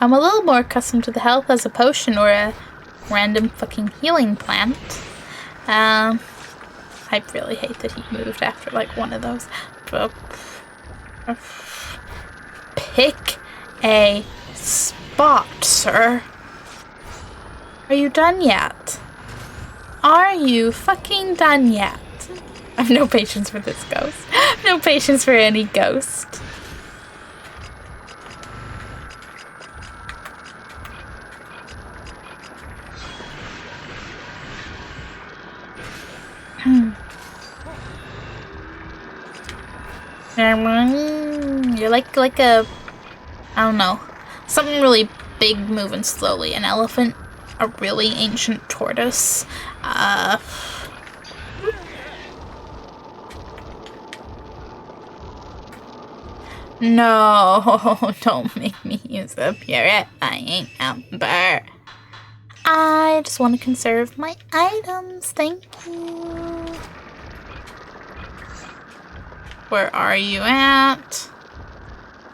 I'm a little more accustomed to the health as a potion or a random fucking healing plant. I really hate that he moved after like one of those. Pick a spot, sir. Are you done yet? Are you fucking done yet? I have no patience for this ghost. No patience for any ghost. You're like a, I don't know, something really big moving slowly. An elephant, a really ancient tortoise. No, don't make me use the purifying ember. I just want to conserve my items, thank you. Where are you at?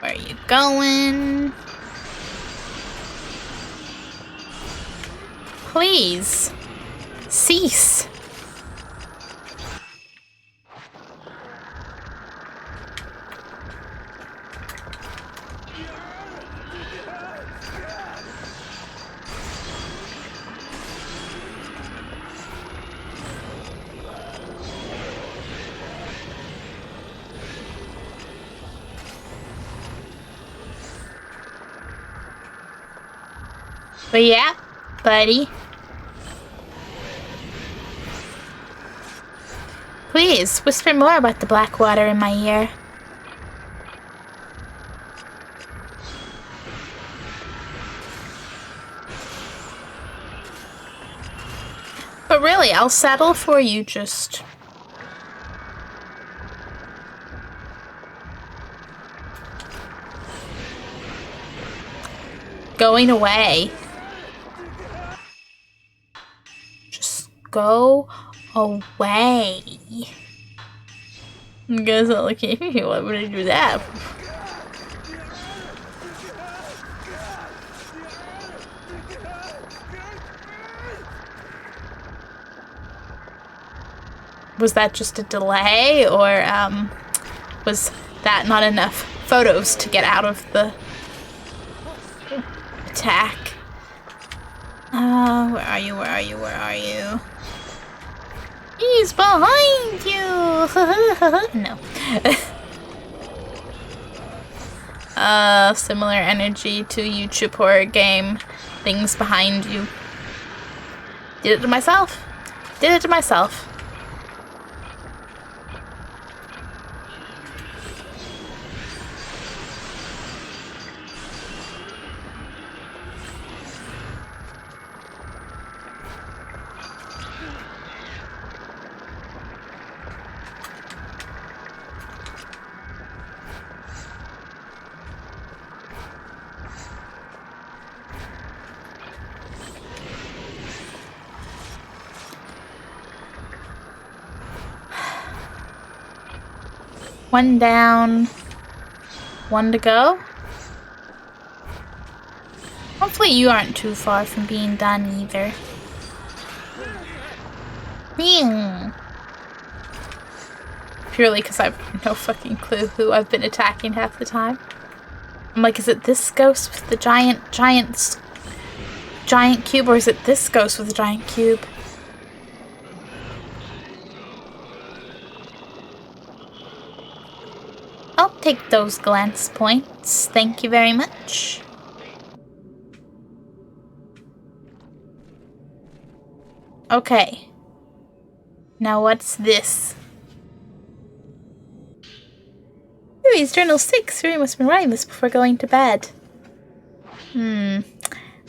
Where are you going? Please, cease. But yeah, buddy. Please, whisper more about the black water in my ear. But really, I'll settle for you just going away. Just go away. You guys are looking at me. Why would I do that? Was that just a delay, or was that not enough photos to get out of the attack? Where are you? Where are you? Where are you? He's behind you! No. Similar energy to YouTube horror game. Things behind you. Did it to myself. Did it to myself. One down. One to go. Hopefully you aren't too far from being done either. Purely because I have no fucking clue who I've been attacking half the time. I'm like, is it this ghost with the giant cube, or is it this ghost with the giant cube? I'll take those glance points. Thank you very much. Okay. Now what's this? Yuri's Journal 6. Yuri must have been writing this before going to bed.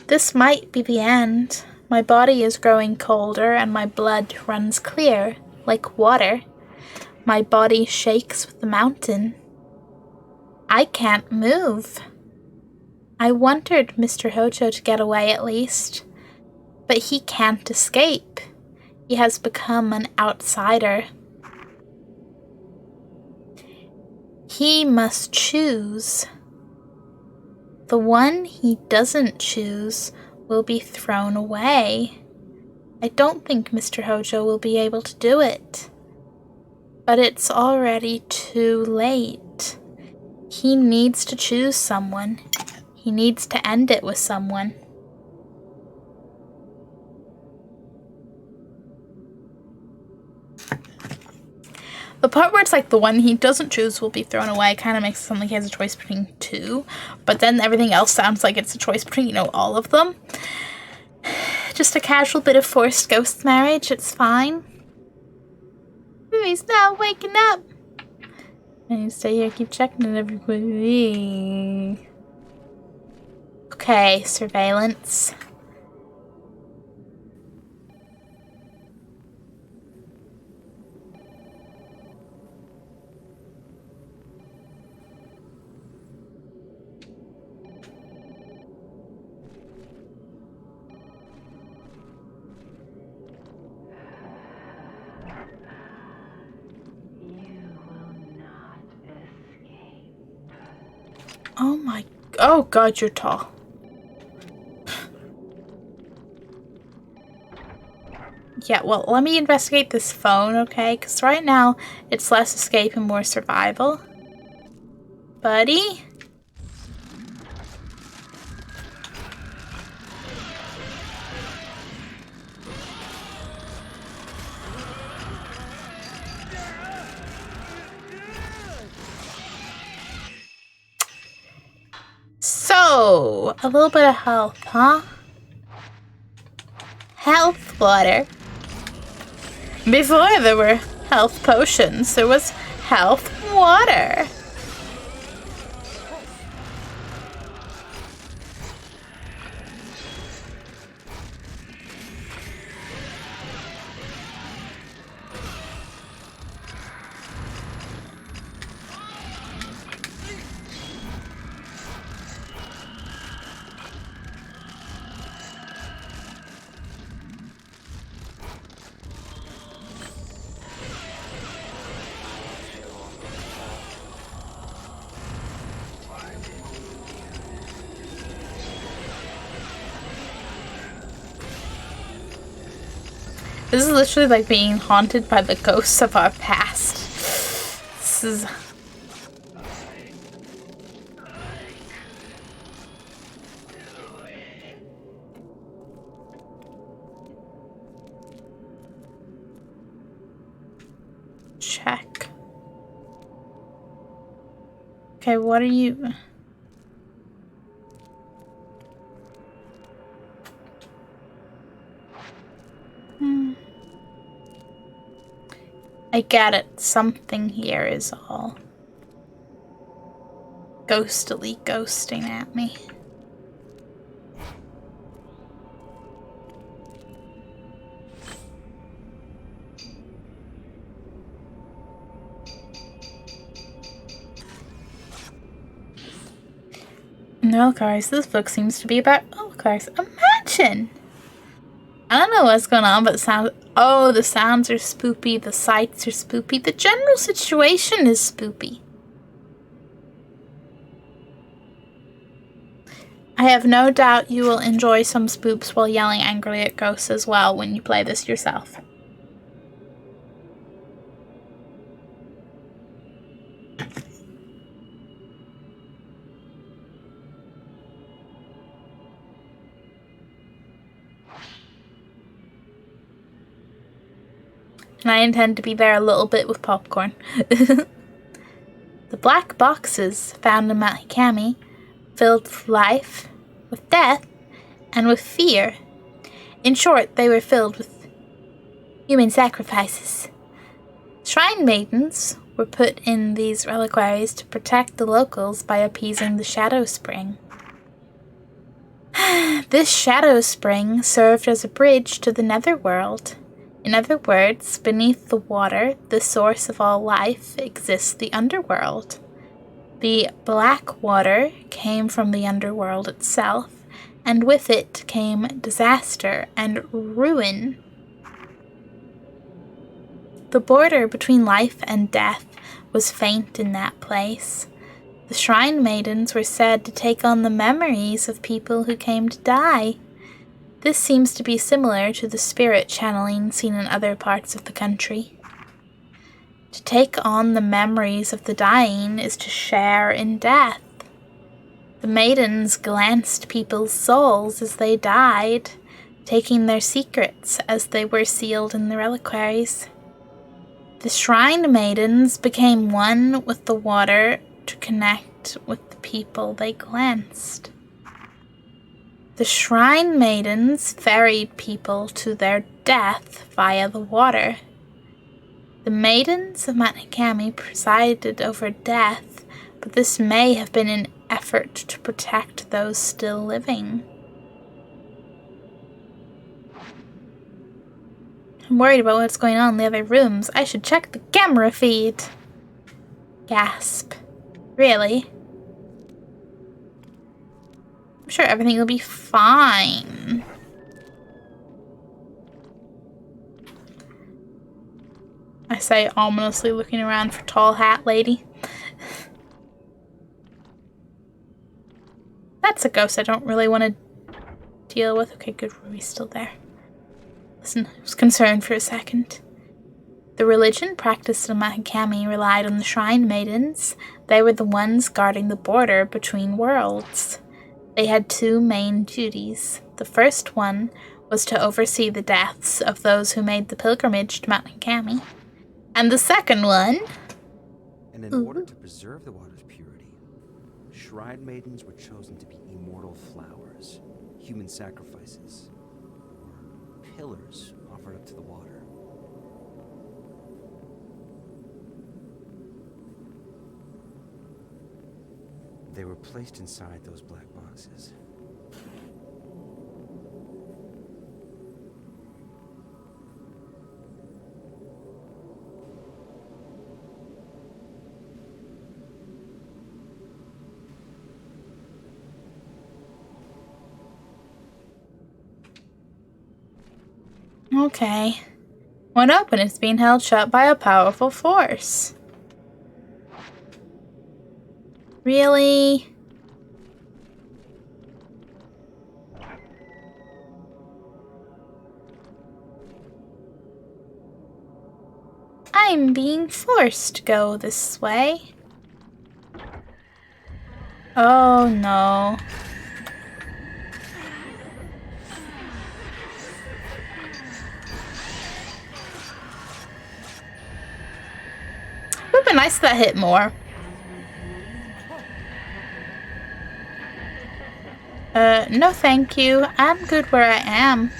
This might be the end. My body is growing colder and my blood runs clear, like water. My body shakes with the mountain. I can't move. I wanted Mr. Hojo to get away at least, but he can't escape. He has become an outsider. He must choose. The one he doesn't choose will be thrown away. I don't think Mr. Hojo will be able to do it. But it's already too late. He needs to choose someone. He needs to end it with someone. The part where it's like the one he doesn't choose will be thrown away kind of makes it sound like he has a choice between two. But then everything else sounds like it's a choice between, you know, all of them. Just a casual bit of forced ghost marriage. It's fine. He's now waking up. And you stay here, keep checking on everybody. Okay, surveillance. Oh my... Oh god, you're tall. Yeah, well, let me investigate this phone, okay? Because right now, it's less escape and more survival. Buddy? So, a little bit of health, huh? Health water. Before there were health potions, there was health water. This is literally like being haunted by the ghosts of our past. This is... Check. Okay, what are you... I get it. Something here is all ghostily ghosting at me. No, cars. This book seems to be about cars. Imagine! I don't know what's going on, but it sounds... Oh, the sounds are spoopy, the sights are spoopy, the general situation is spoopy. I have no doubt you will enjoy some spoops while yelling angrily at ghosts as well when you play this yourself. And I intend to be there a little bit with popcorn. The black boxes found in Mount Hikami filled with life, with death, and with fear. In short, they were filled with human sacrifices. Shrine maidens were put in these reliquaries to protect the locals by appeasing the Shadow Spring. This Shadow Spring served as a bridge to the Netherworld. In other words, beneath the water, the source of all life, exists the underworld. The black water came from the underworld itself, and with it came disaster and ruin. The border between life and death was faint in that place. The Shrine Maidens were said to take on the memories of people who came to die. This seems to be similar to the spirit channeling seen in other parts of the country. To take on the memories of the dying is to share in death. The maidens glanced people's souls as they died, taking their secrets as they were sealed in the reliquaries. The Shrine Maidens became one with the water to connect with the people they glanced. The Shrine Maidens ferried people to their death via the water. The Maidens of Mount Hikami presided over death, but this may have been an effort to protect those still living. I'm worried about what's going on in the other rooms. I should check the camera feed. Gasp. Really? I'm sure everything will be fine. I say, ominously looking around for Tall Hat Lady. That's a ghost I don't really want to deal with. Okay, good, Ruby's still there. Listen, I was concerned for a second. The religion practiced in Mount Hikami relied on the Shrine Maidens. They were the ones guarding the border between worlds. They had two main duties. The first one was to oversee the deaths of those who made the pilgrimage to Mount Hikami. And the second one... And in order to preserve the water's purity, Shrine Maidens were chosen to be immortal flowers, human sacrifices, or pillars offered up to the water. They were placed inside those black boxes. Okay. When open, it's being held shut by a powerful force. Really? I'm being forced to go this way. Oh no. It would have been nice if that hit more. No thank you. I'm good where I am.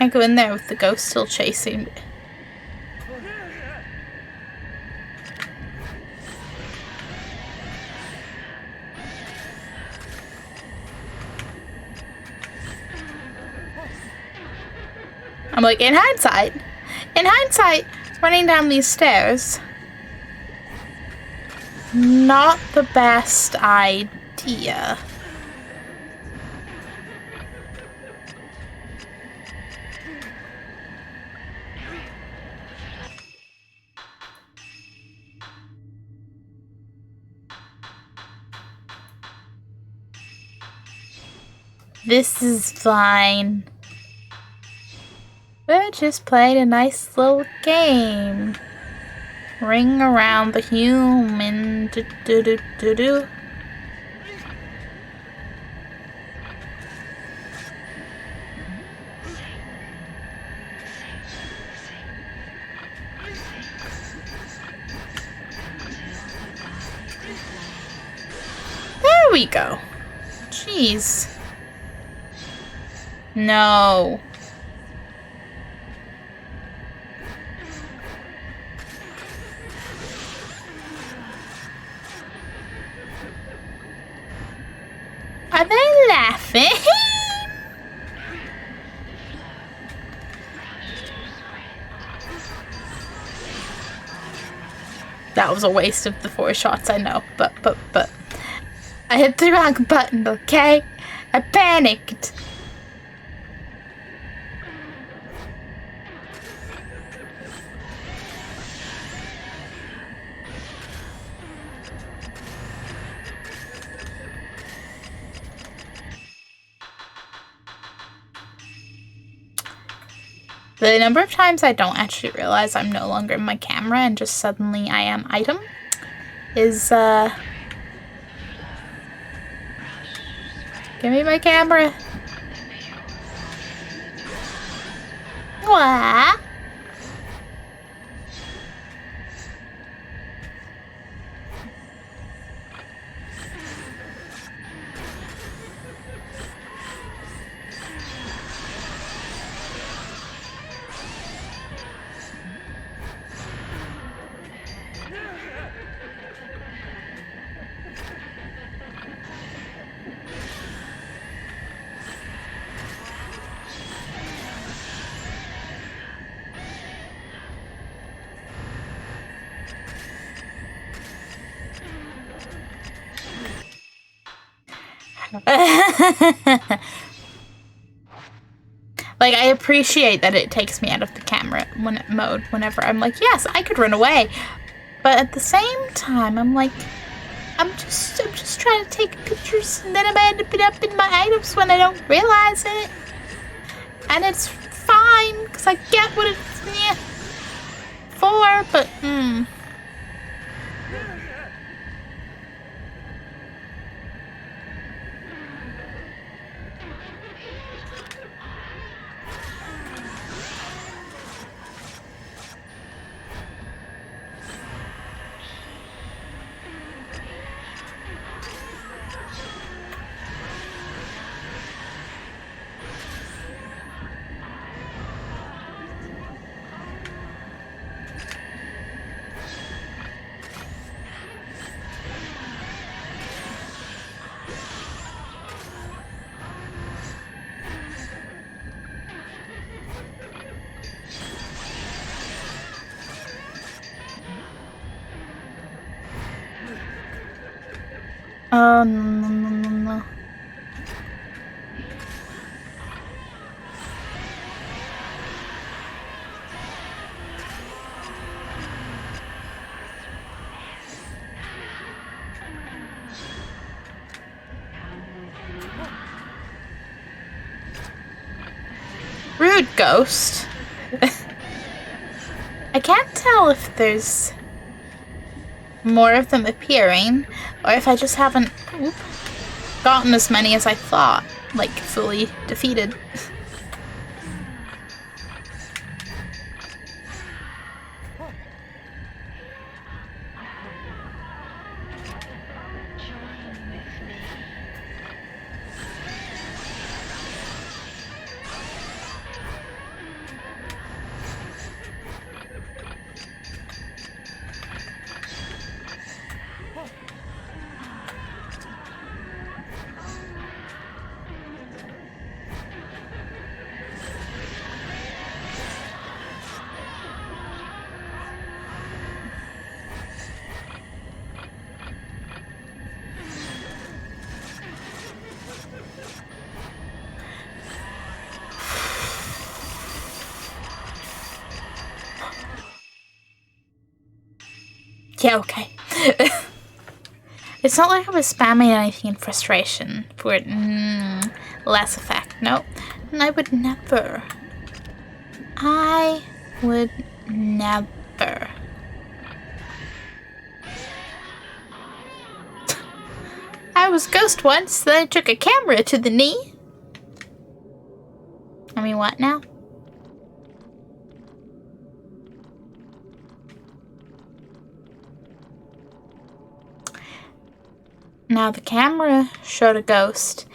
I go in there with the ghost still chasing me. I'm like, in hindsight, running down these stairs, not the best idea. This is fine. We just played a nice little game. Ring around the human. Do, do, do, do, do. There we go. Jeez. No. Are they laughing? That was a waste of the 4 shots, I know, but. I hit the wrong button, okay? I panicked. The number of times I don't actually realize I'm no longer in my camera and just suddenly I am item is, give me my camera. What? Like, I appreciate that it takes me out of the camera mode whenever I'm like, yes, I could run away. But at the same time, I'm like, I'm just trying to take pictures and then I'm ending up in my items when I don't realize it. And it's fine, because I get what it's for, but, oh, no. Rude ghost. I can't tell if there's more of them appearing, or if I just haven't gotten as many as I thought, like, fully defeated. Yeah, okay. It's not like I was spamming anything in frustration for less effect. Nope. And I would never. I would never. I was ghost once, then I took a camera to the knee. I mean, what now? Now the camera showed a ghost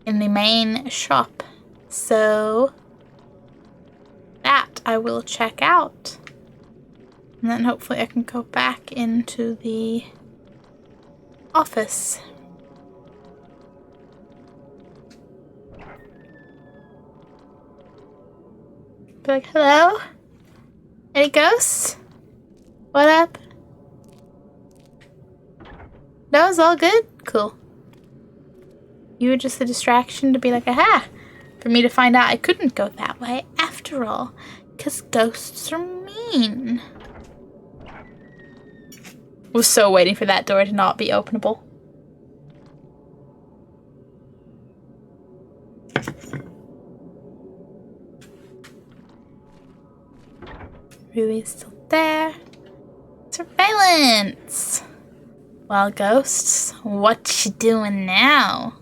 in the main shop, so that I will check out. And then hopefully I can go back into the office. Be like, hello? Any ghosts? What up? No, it's all good? Cool. You were just a distraction to be like, aha! For me to find out I couldn't go that way after all. Because ghosts are mean. Was so waiting for that door to not be openable. Ruby's still there. Surveillance! Well, ghosts, what you doing now?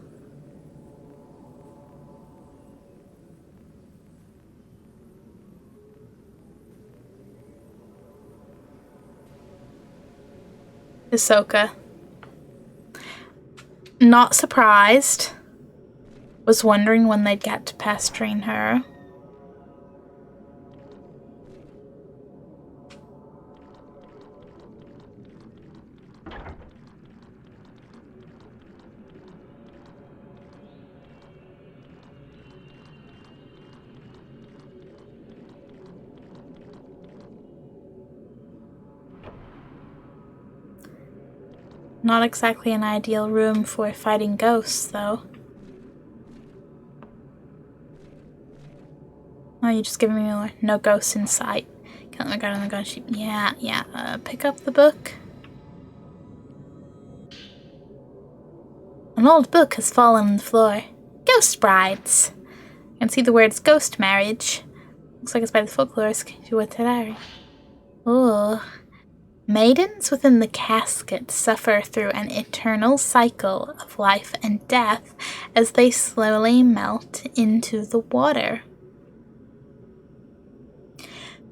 Ahsoka. Not surprised. Was wondering when they'd get to pestering her. Not exactly an ideal room for fighting ghosts, though. Oh, you just giving me more. No ghosts in sight. Can't let my guard on the gun sheet. Yeah. Pick up the book. An old book has fallen on the floor. Ghost brides. I can see the words ghost marriage. Looks like it's by the folklorist. Ooh. Maidens within the casket suffer through an eternal cycle of life and death as they slowly melt into the water.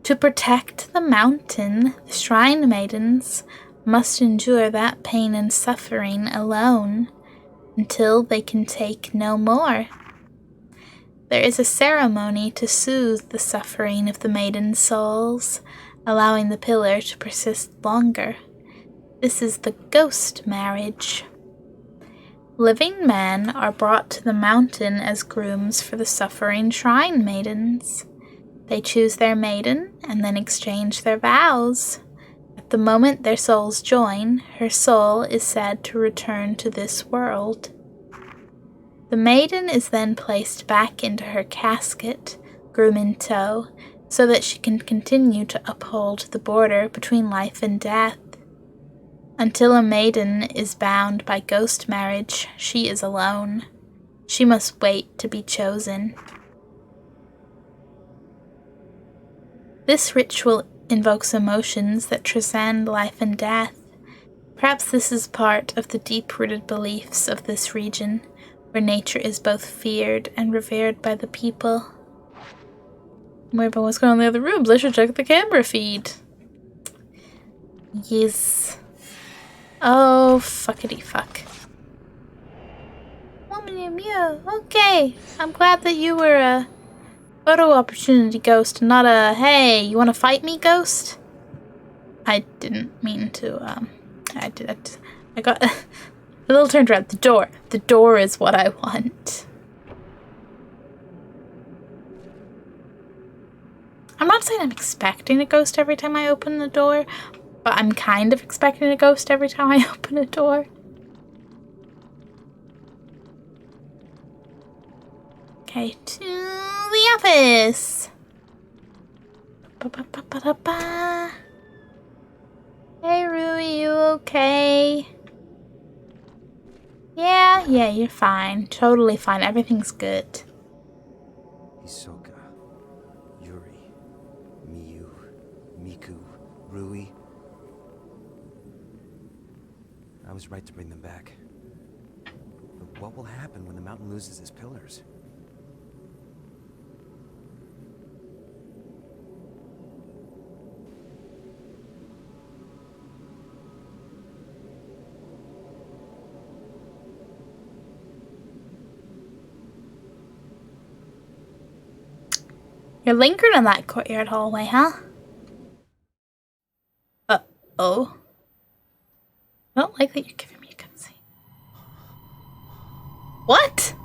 To protect the mountain, the shrine maidens must endure that pain and suffering alone until they can take no more. There is a ceremony to soothe the suffering of the maiden souls, allowing the pillar to persist longer. This is the ghost marriage. Living men are brought to the mountain as grooms for the suffering shrine maidens. They choose their maiden and then exchange their vows. At the moment their souls join, her soul is said to return to this world. The maiden is then placed back into her casket, groom in tow, so that she can continue to uphold the border between life and death. Until a maiden is bound by ghost marriage, she is alone. She must wait to be chosen. This ritual invokes emotions that transcend life and death. Perhaps this is part of the deep-rooted beliefs of this region, where nature is both feared and revered by the people. Wait, but what's going on in the other rooms? I should check the camera feed. Yes. Oh, fuckity fuck. Okay. I'm glad that you were a photo opportunity ghost, not a, hey, you want to fight me ghost? I didn't mean to, I got a little turned around. The door. The door is what I want. I'm not saying I'm expecting a ghost every time I open the door, but I'm kind of expecting a ghost every time I open a door. Okay, to the office. Ba-ba-ba-ba-ba-ba. Hey, Rui, you okay? Yeah, you're fine. Totally fine. Everything's good. Hisoka, Yuri, Miyu, Miku, Rui. I was right to bring them back. But what will happen when the mountain loses its pillars? You're lingering in that courtyard hallway, huh? Uh-oh. I don't like that you're giving me a cutscene. What?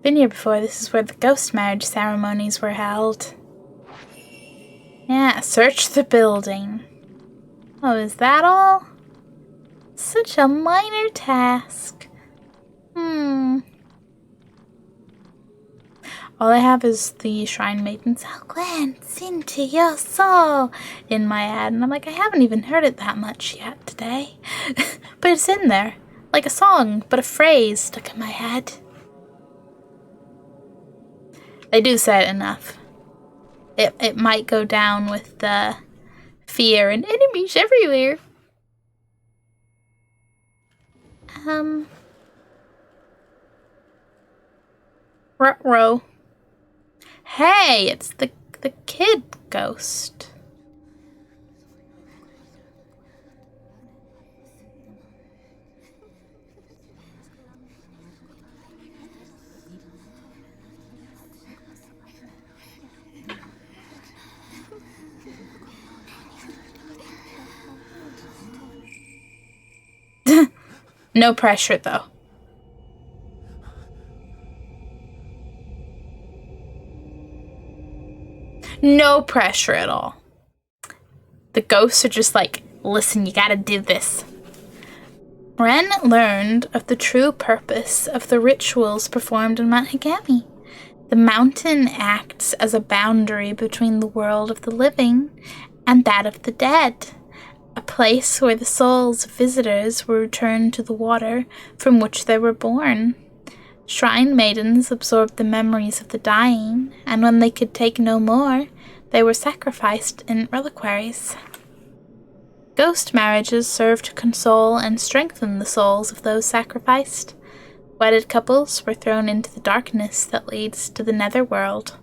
Been here before. This is where the ghost marriage ceremonies were held. Yeah, search the building. Oh, is that all? Such a minor task. All I have is the Shrine Maidens, I'll glance into your soul in my head. And I'm like, I haven't even heard it that much yet today. But it's in there. Like a song, but a phrase stuck in my head. They do say it enough. It might go down with the fear and enemies everywhere. Ruh-roh. Hey, it's the kid ghost. No pressure, though. No pressure at all. The ghosts are just like, listen, you gotta do this. Ren learned of the true purpose of the rituals performed in Mount Higami. The mountain acts as a boundary between the world of the living and that of the dead, a place where the souls of visitors were returned to the water from which they were born. Shrine maidens absorbed the memories of the dying, and when they could take no more, they were sacrificed in reliquaries. Ghost marriages served to console and strengthen the souls of those sacrificed. Wedded couples were thrown into the darkness that leads to the netherworld.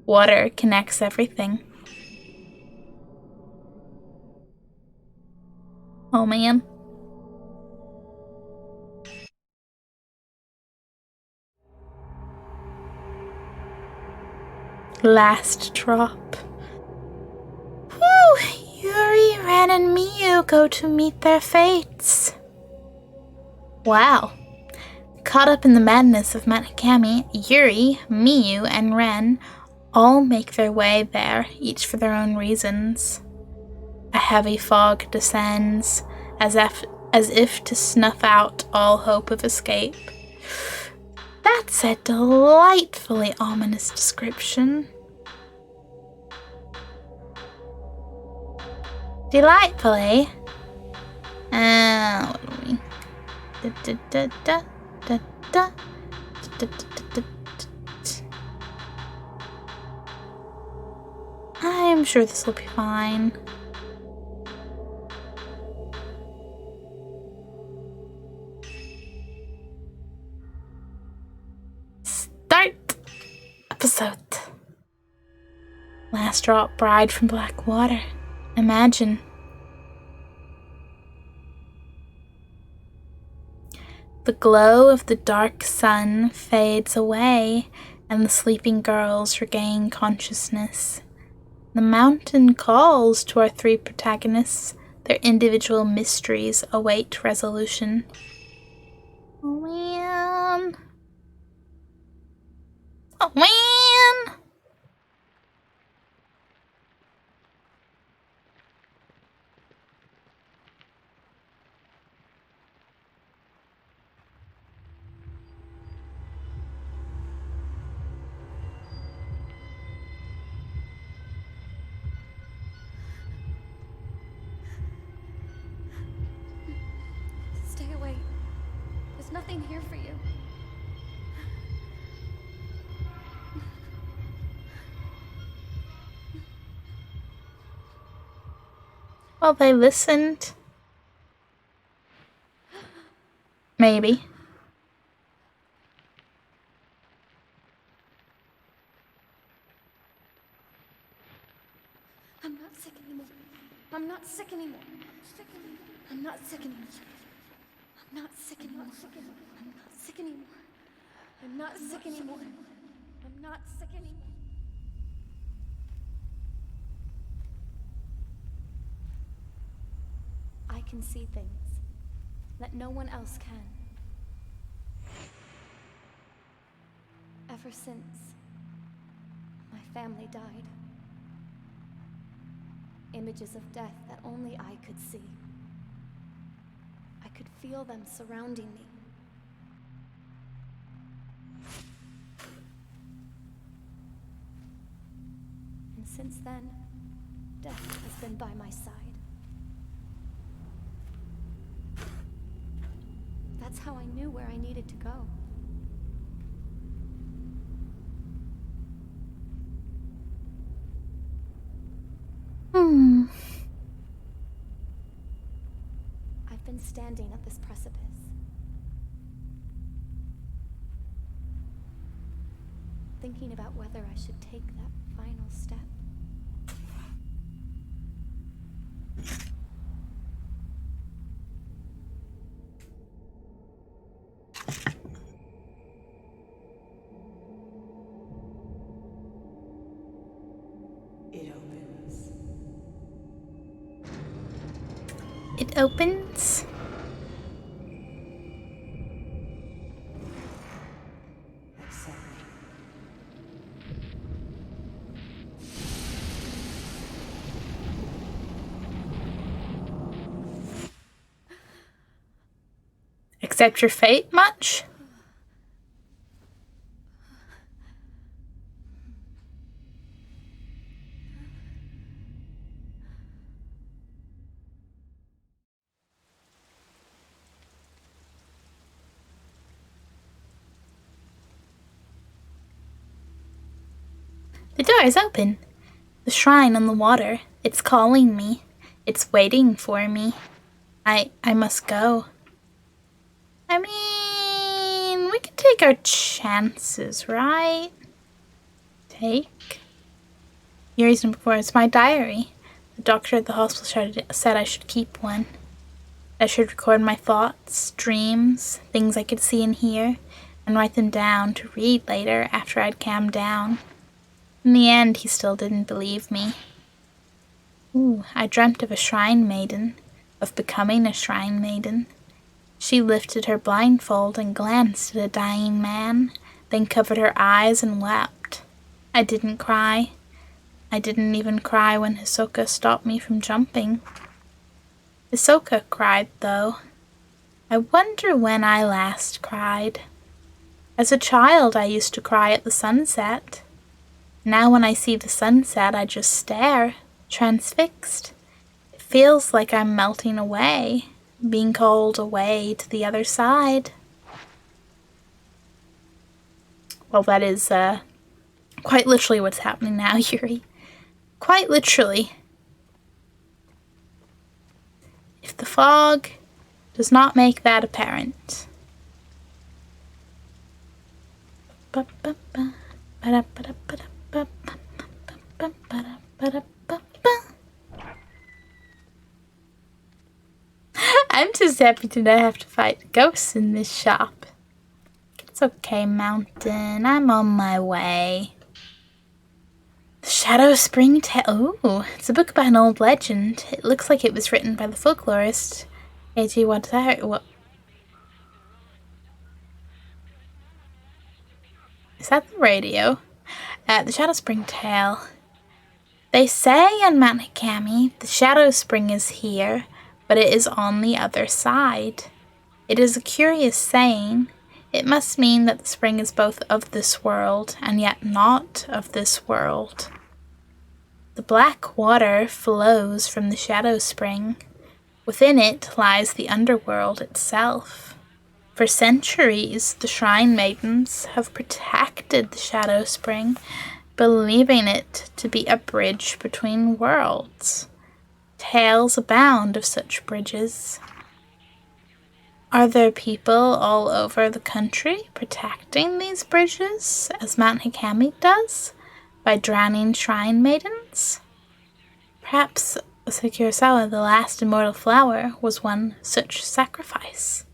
Water connects everything. Oh man. Last drop. Whew! Yuri, Ren, and Miyu go to meet their fates. Wow. Caught up in the madness of Mount Higami, Yuri, Miyu, and Ren all make their way there, each for their own reasons. A heavy fog descends, as if to snuff out all hope of escape. That's a delightfully ominous description. Delightfully? What do we... I'm sure this will be fine. Start episode. Last drop bride from black water. Imagine. The glow of the dark sun fades away, and the sleeping girls regain consciousness. The mountain calls to our three protagonists, Their individual mysteries await resolution. Oh man. Oh man. Stay away. There's nothing here for you. Well, they listened. Maybe. I'm not sick anymore. I'm not sick anymore. I'm not sick anymore. I'm not sick anymore. I'm not sick anymore. I'm not sick anymore. I'm not sick anymore. I can see things that no one else can. Ever since my family died, images of death that only I could see. I could feel them surrounding me. And since then, death has been by my side. That's how I knew where I needed to go. I've been standing at this precipice. Thinking about whether I should take that final step. It opens. It opens. Accept me. Accept your fate much? The door is open. The shrine on the water. It's calling me. It's waiting for me. I must go. I mean, we can take our chances, right? Take? Yuri's number 4. It's my diary. The doctor at the hospital said I should keep one. I should record my thoughts, dreams, things I could see and hear, and write them down to read later after I'd calmed down. In the end, he still didn't believe me. Ooh, I dreamt of a shrine maiden, of becoming a shrine maiden. She lifted her blindfold and glanced at a dying man, then covered her eyes and wept. I didn't cry. I didn't even cry when Hisoka stopped me from jumping. Hisoka cried, though. I wonder when I last cried. As a child, I used to cry at the sunset. Now when I see the sunset, I just stare, transfixed. It feels like I'm melting away, being called away to the other side. Well, that is quite literally what's happening now, Yuri. Quite literally. If the fog does not make that apparent. I'm just happy to not have to fight ghosts in this shop. It's okay, Mountain. I'm on my way. The Shadow Spring Tale. Oh, it's a book about an old legend. It looks like it was written by the folklorist A.G. Water. What? Is that the radio? The Shadow Spring Tale. They say on Mount Hikami, the Shadow Spring is here, but it is on the other side. It is a curious saying. It must mean that the spring is both of this world and yet not of this world. The black water flows from the Shadow Spring. Within it lies the underworld itself. For centuries, the Shrine Maidens have protected the Shadow Spring, believing it to be a bridge between worlds. Tales abound of such bridges. Are there people all over the country protecting these bridges, as Mount Hikami does, by drowning Shrine Maidens? Perhaps Kurosawa, the last immortal flower, was one such sacrifice.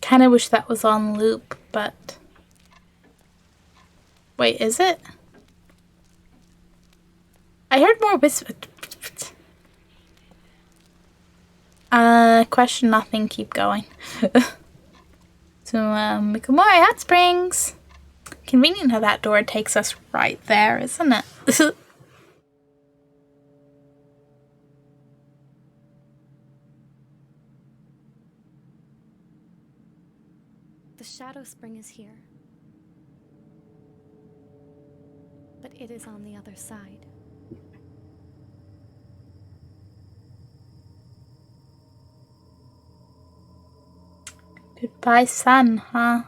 Kinda wish that was on loop, but... Wait, is it? I heard more whisper. Question nothing, keep going. So, Mikamori Hot Springs. Convenient how that door takes us right there, isn't it? The Shadow Spring is here. But it is on the other side. Goodbye, sun, huh?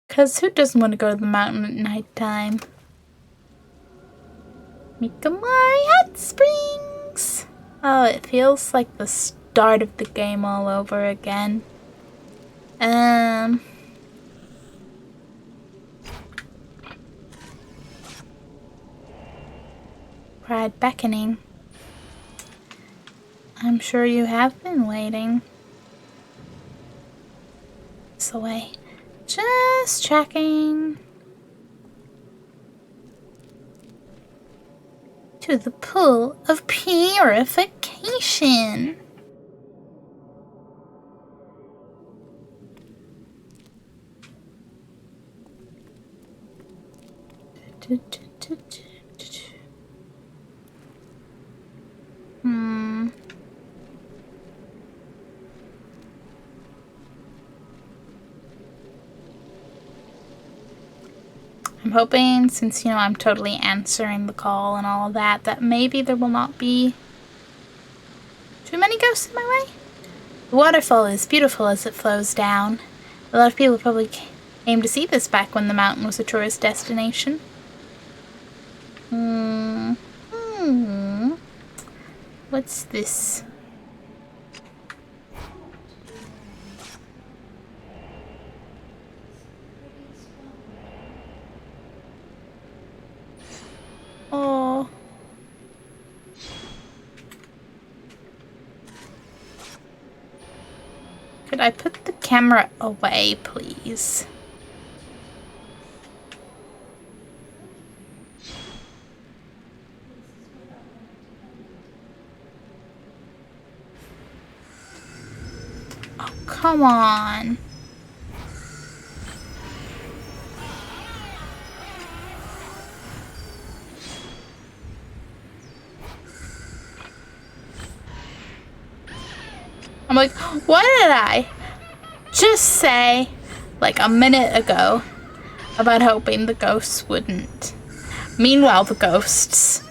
'Cause who doesn't want to go to the mountain at night time? Mikamori Hot Springs! Oh, it feels like the start of the game all over again. Pride beckoning. I'm sure you have been waiting. This way. Just checking. To the pool of purification. I'm hoping, since, you know, I'm totally answering the call and all of that, that maybe there will not be too many ghosts in my way. The waterfall is beautiful as it flows down. A lot of people probably came to see this back when the mountain was a tourist destination. What's this? Oh. Could I put the camera away, please? Oh, come on. I'm like, what did I just say like a minute ago about hoping the ghosts wouldn't? Meanwhile, the ghosts.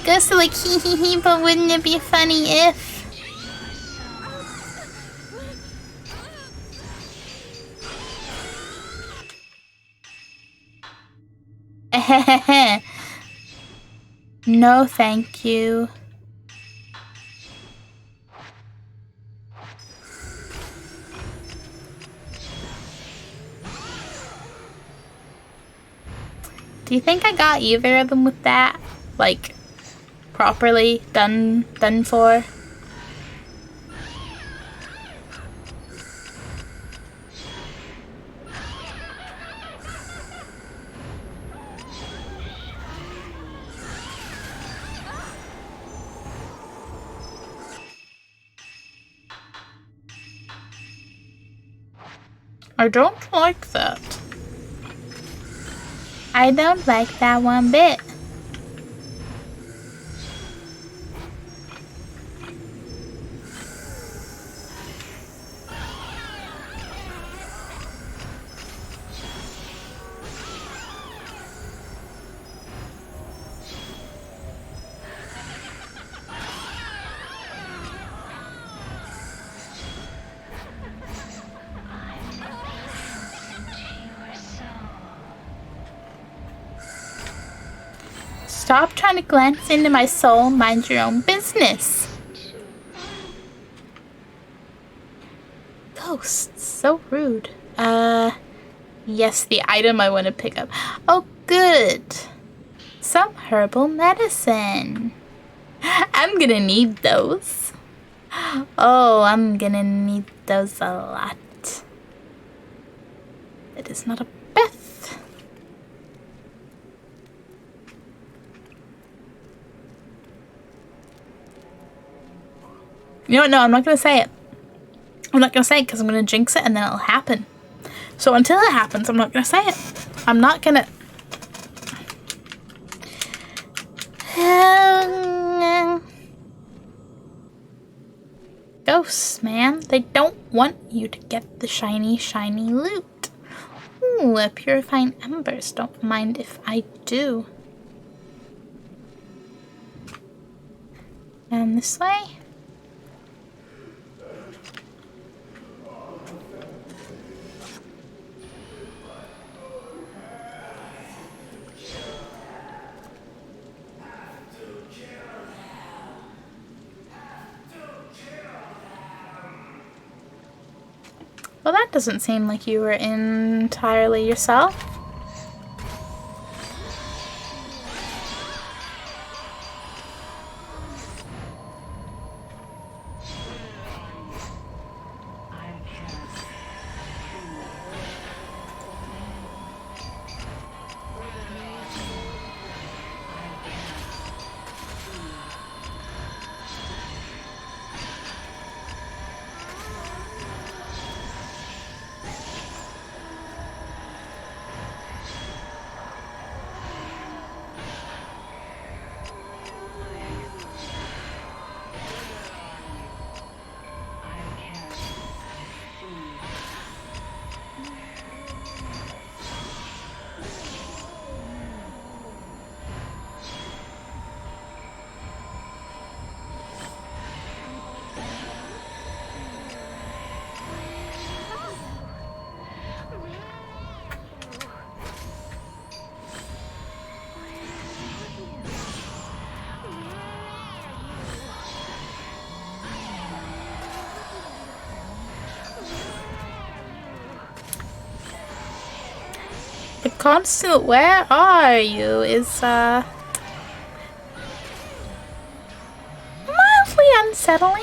Ghosts are like, hee hee hee, but wouldn't it be funny if? No, thank you. Do you think I got either of them with that? Like, properly done for? I don't like that. I don't like that one bit. Stop trying to glance into my soul, mind your own business. Ghosts, so rude. Yes, the item I want to pick up. Oh, good. Some herbal medicine. I'm gonna need those. Oh, I'm gonna need those a lot. It is not a Beth. You know what? No, I'm not gonna say it. I'm not gonna say it because I'm gonna jinx it and then it'll happen. So until it happens, I'm not gonna say it. I'm not gonna. Ghosts, man. They don't want you to get the shiny, shiny loot. Ooh, a purifying embers. Don't mind if I do. And this way? Well, that doesn't seem like you were entirely yourself. The constant "where are you" is mildly unsettling.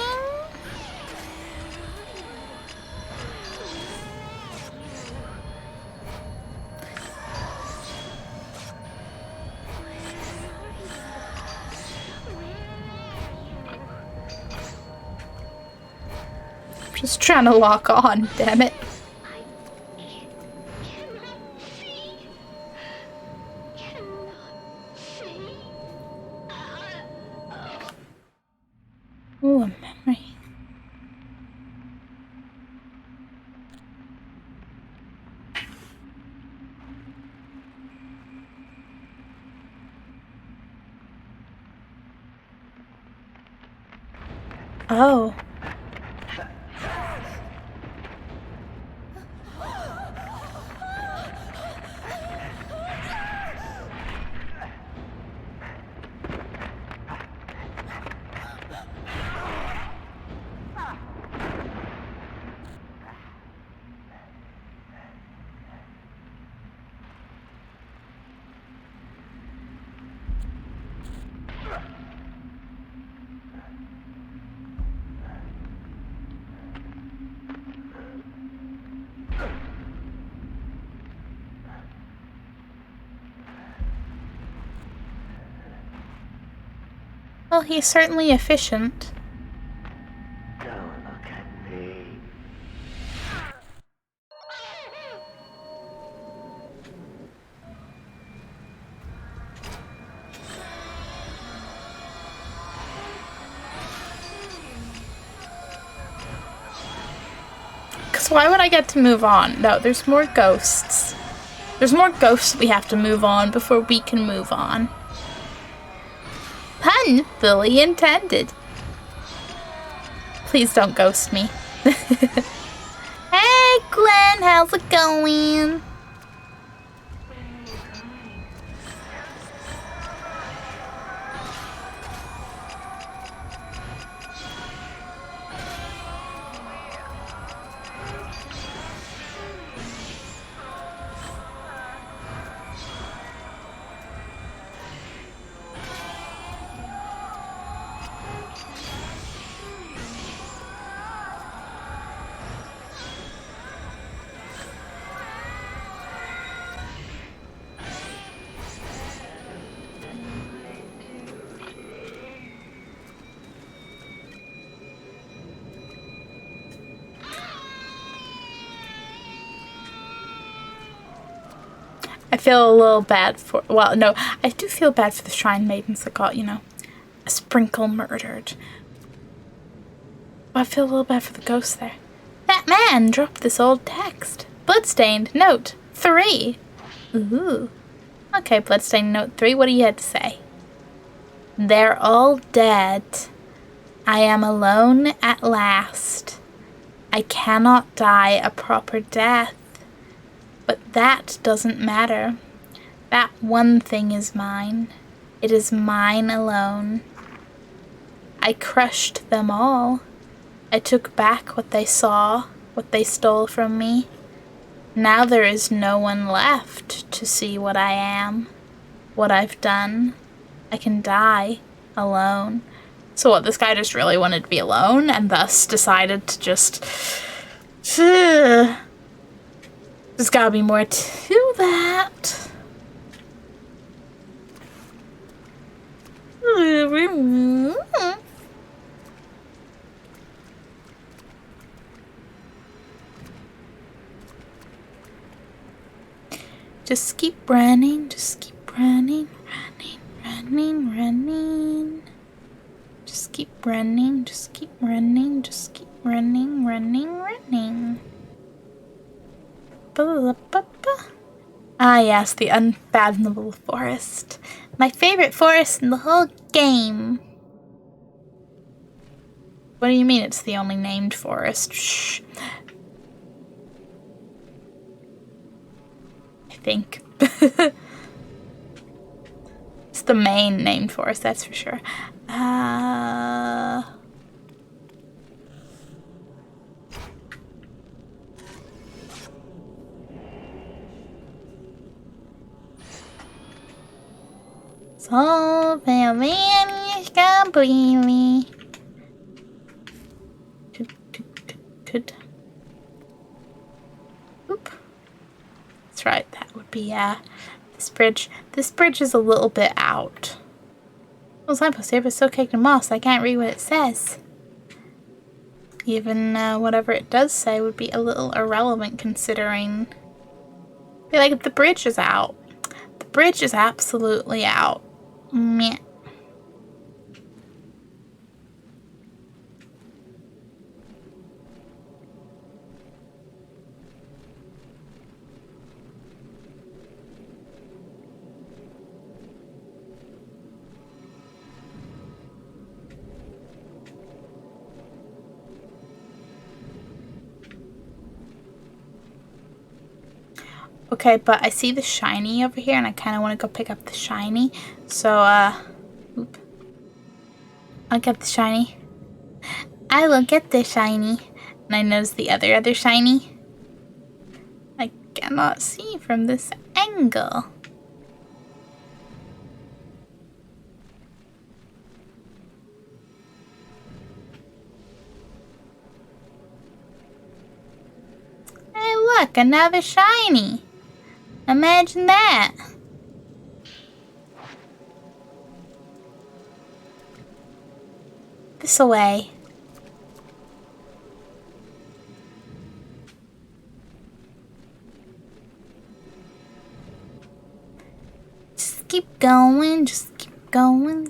Just trying to lock on, damn it. Ooh, a memory. Oh. Well, he's certainly efficient. Don't look at me. Because why would I get to move on? No, there's more ghosts. There's more ghosts we have to move on before we can move on. Pun fully intended. Please don't ghost me. Hey, Glenn, how's it going? I feel a little bad for, well, no, I do feel bad for the shrine maidens that got, a sprinkle murdered. But I feel a little bad for the ghosts there. That man dropped this old text. Bloodstained note 3. Ooh. Okay, bloodstained note 3, what do you have to say? They're all dead. I am alone at last. I cannot die a proper death. But that doesn't matter. That one thing is mine. It is mine alone. I crushed them all. I took back what they saw, what they stole from me. Now there is no one left to see what I am, what I've done. I can die alone. So what, this guy just really wanted to be alone and thus decided to just... There's gotta be more to that. Just keep running, just keep running, running. Just keep running, just keep running, just keep running. Ah, yes, the unfathomable forest. My favorite forest in the whole game. What do you mean it's the only named forest? Shh. I think. It's the main named forest, that's for sure. So vanished completely. Could. Oop. That's right, that would be, this bridge. This bridge is a little bit out. Well, signpost here, but it's still caked in moss. I can't read what it says. Even, whatever it does say would be a little irrelevant considering... I feel like the bridge is out. The bridge is absolutely out. Meh. Okay, but I see the shiny over here, and I kind of want to go pick up the shiny. So, oop. I'll get the shiny. I will get the shiny. And I notice the other shiny. I cannot see from this angle. Hey, look, another shiny. Imagine that. This away. Just keep going, just keep going.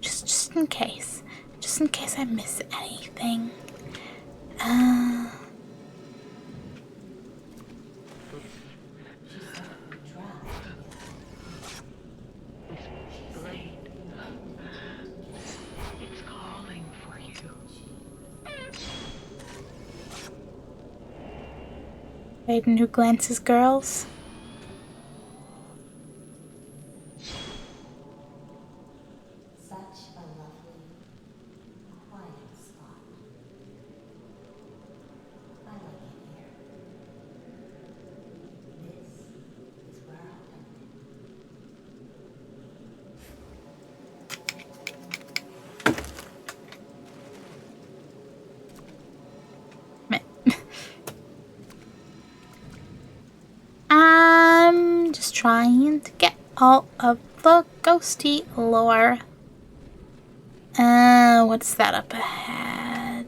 Just in case. Just in case I miss anything. Blade. It's calling for you. Raiden who glances girls. Such a lovely, quiet spot. I like it here. This is where I'll end it. I'm just trying to get all of the ghosty lore. What's that up ahead?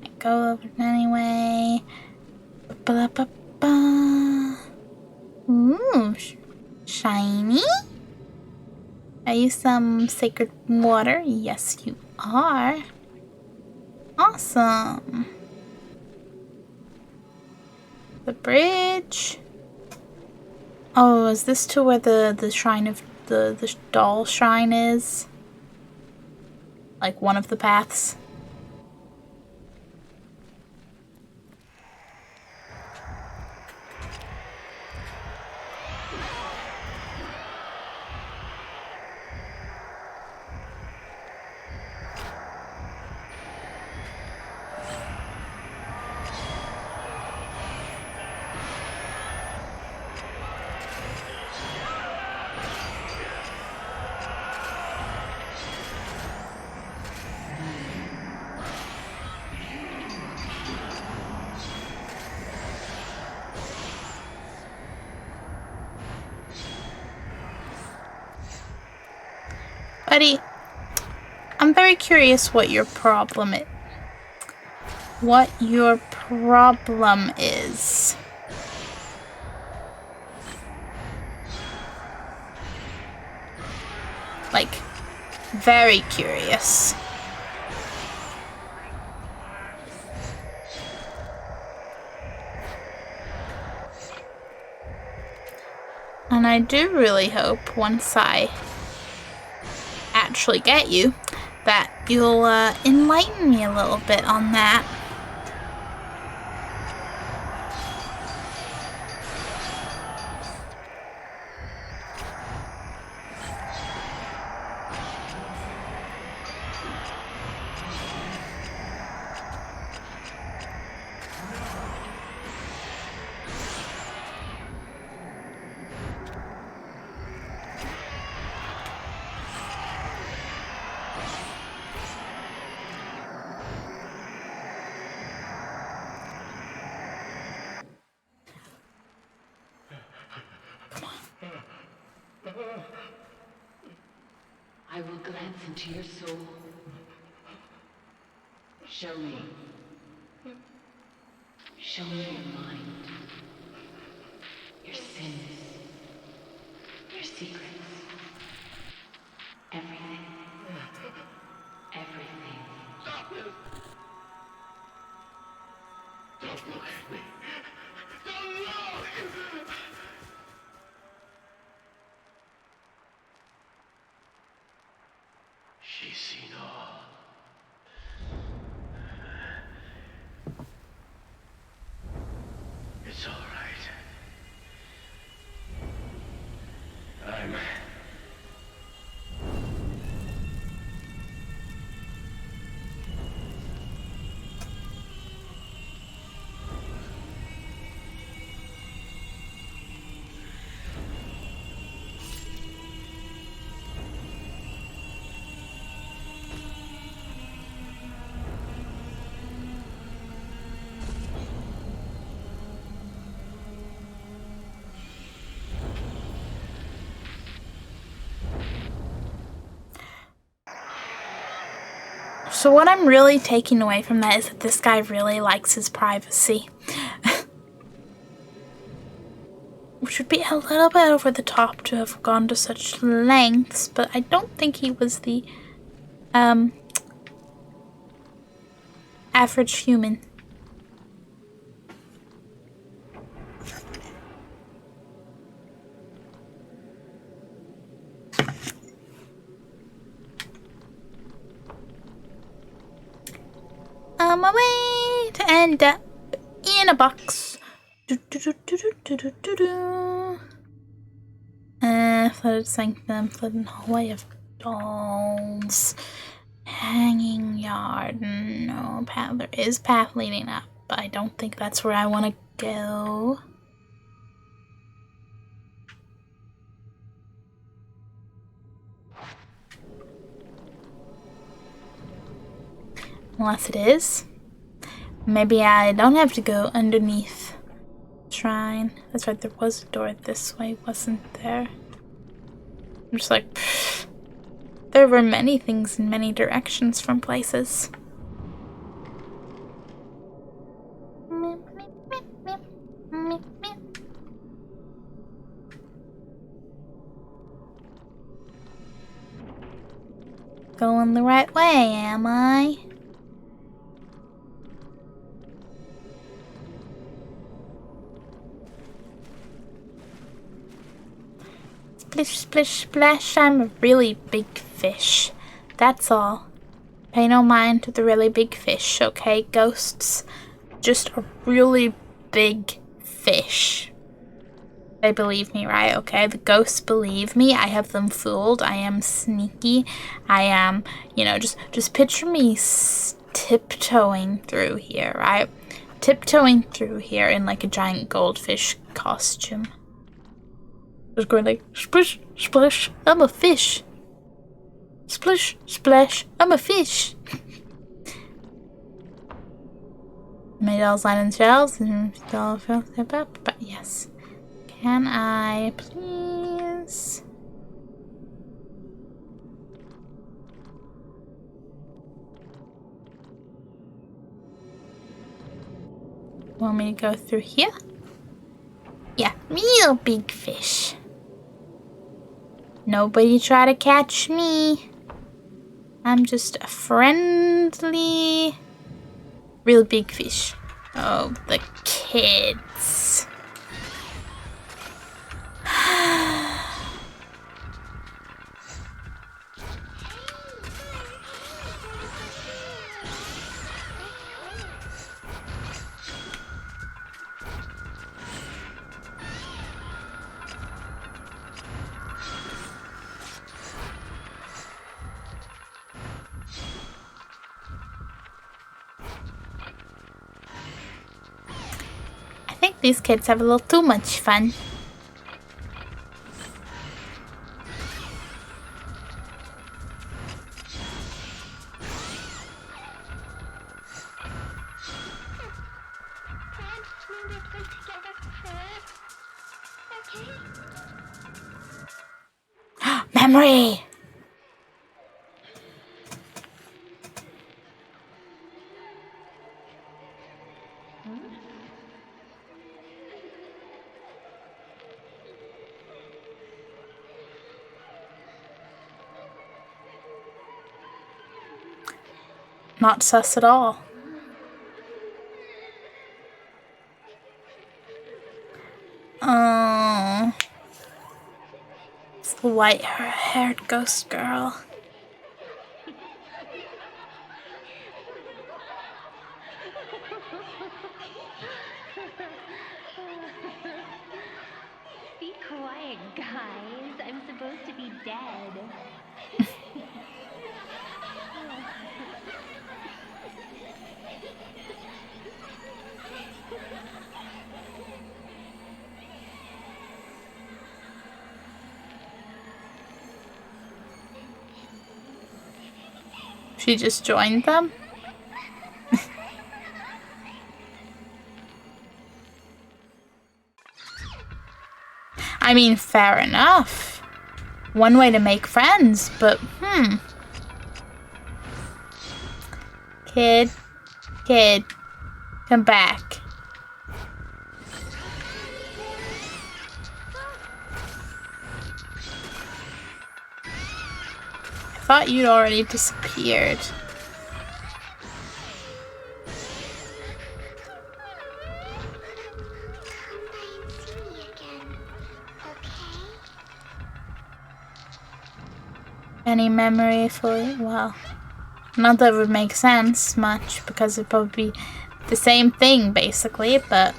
I go over it anyway. Ba-ba-ba-ba. Ooh, shiny? Are you some sacred water? Yes, you are. Awesome. The bridge. Oh, is this to where the shrine of the doll shrine is? Like one of the paths? Buddy, I'm very curious what your problem is. What your problem is. Like, very curious. And I do really hope once I actually get you that you'll enlighten me a little bit on that. I will glance into your soul. Show me. Show me your mind. Your sins. Your secrets. Everything. Everything. Stop this! Don't look at me. Don't look! She's seen all. So what I'm really taking away from that is that this guy really likes his privacy. Which would be a little bit over the top to have gone to such lengths, but I don't think he was the average human. On my way to end up in a box. Flooded sanctum, flooded hallway of dolls. Hanging yard. No path. There is path leading up, but I don't think that's where I want to go. Unless it is. Maybe I don't have to go underneath shrine. That's right, there was a door this way, wasn't there? I'm just like, pfft. There were many things in many directions from places. Going the right way, am I? Splish, splish, splash, I'm a really big fish. That's all. Pay no mind to the really big fish, okay, ghosts? Just a really big fish. They believe me, right? Okay, the ghosts believe me. I have them fooled. I am sneaky. I am, just picture me tiptoeing through here, right? Tiptoeing through here in like a giant goldfish costume. Just going like, splish, splash, I'm a fish. Splish, splash, I'm a fish. Made all slide in shells and all step up, but yes. Can I please? Want me to go through here? Yeah, real big fish. Nobody try to catch me. I'm just a friendly, real big fish. Oh, the kids. I think these kids have a little too much fun. Memory! Not sus at all. Oh. It's the white-haired ghost girl. Be quiet, guys. I'm supposed to be dead. She just joined them? I mean, fair enough. One way to make friends, but Kid. Kid. Come back. I thought you'd already disappeared. Any memory fully? Well, not that it would make sense much because it'd probably be the same thing basically, but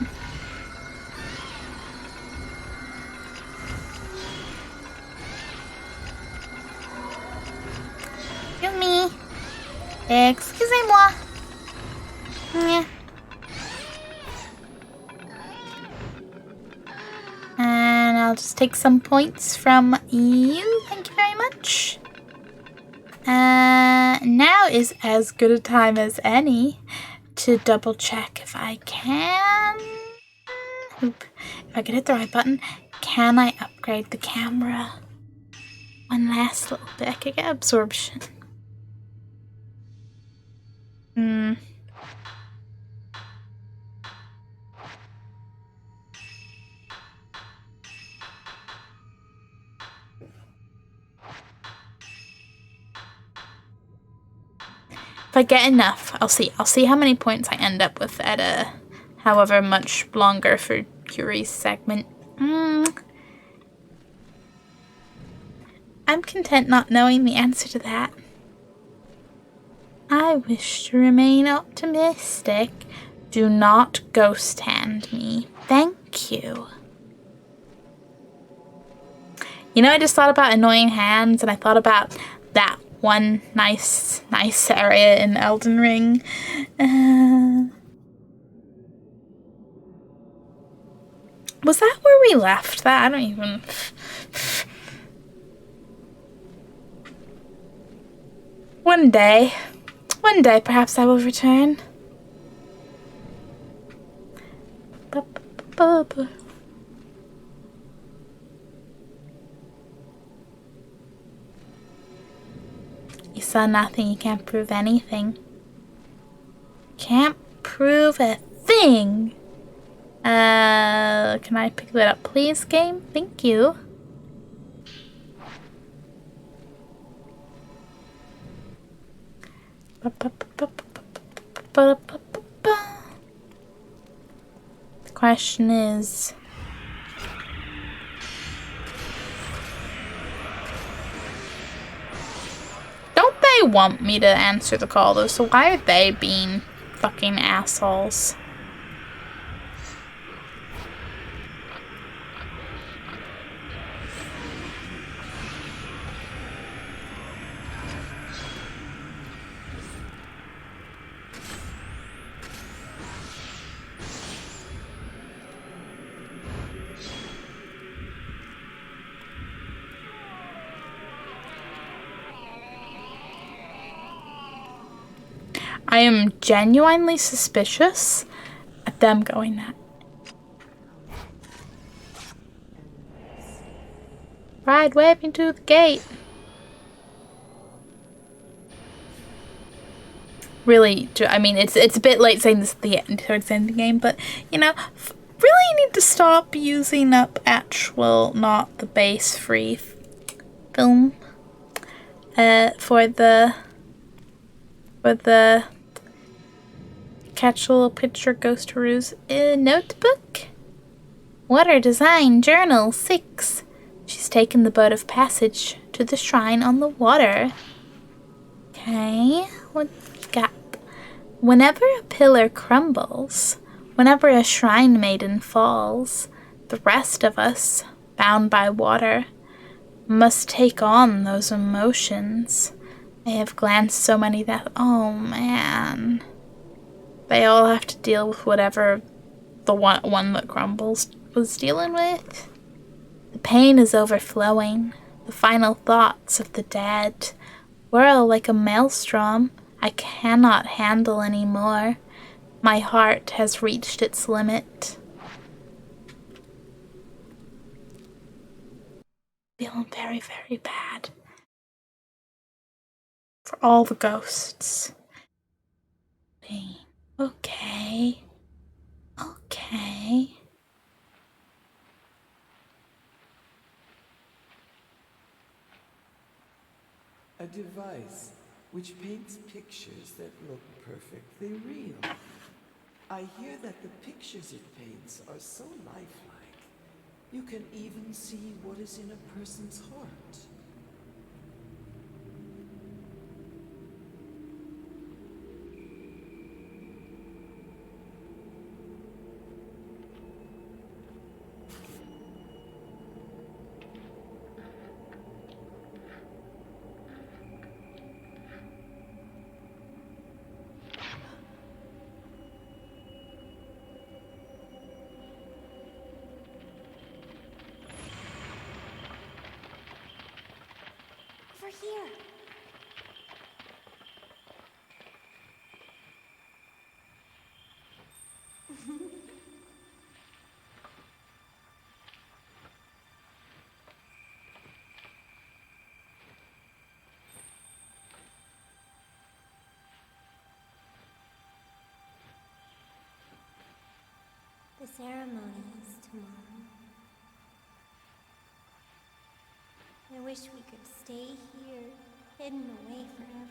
Yumi. Excusez-moi. Yeah. And I'll just take some points from you. Thank you very much. Now is as good a time as any to double check if I can. Oop. If I can hit the right button, can I upgrade the camera? One last little bit. I could get absorption. If I get enough, I'll see. I'll see how many points I end up with at a however much longer for Yuri's segment. I'm content not knowing the answer to that. I wish to remain optimistic. Do not ghost hand me. Thank you. You know, I just thought about annoying hands, and I thought about that one nice area in Elden Ring. Was that where we left that? I don't even... One day perhaps I will return. You saw nothing, you can't prove anything. Can't prove a thing! Can I pick that up please, game? Thank you. The question is... Don't they want me to answer the call though, so why are they being fucking assholes? I am genuinely suspicious at them going that. Ride waving to the gate. Really, I mean, it's a bit late saying this at the end, towards the end of the game, but, you know, really need to stop using up actual, not the base free film for the Catch a Little Picture Ghost Ruse notebook. Water Design Journal 6. She's taken the boat of passage to the shrine on the water. Okay, what we got? Whenever a pillar crumbles, whenever a shrine maiden falls, the rest of us, bound by water, must take on those emotions. I have glanced so many that, oh man. They all have to deal with whatever the one that crumbles was dealing with. The pain is overflowing. The final thoughts of the dead whirl like a maelstrom I cannot handle anymore. My heart has reached its limit. Feeling very, very bad for all the ghosts. Okay. Okay. A device which paints pictures that look perfectly real. I hear that the pictures it paints are so lifelike. You can even see what is in a person's heart. Over here. The ceremony is tomorrow. I wish we could stay here, hidden away forever.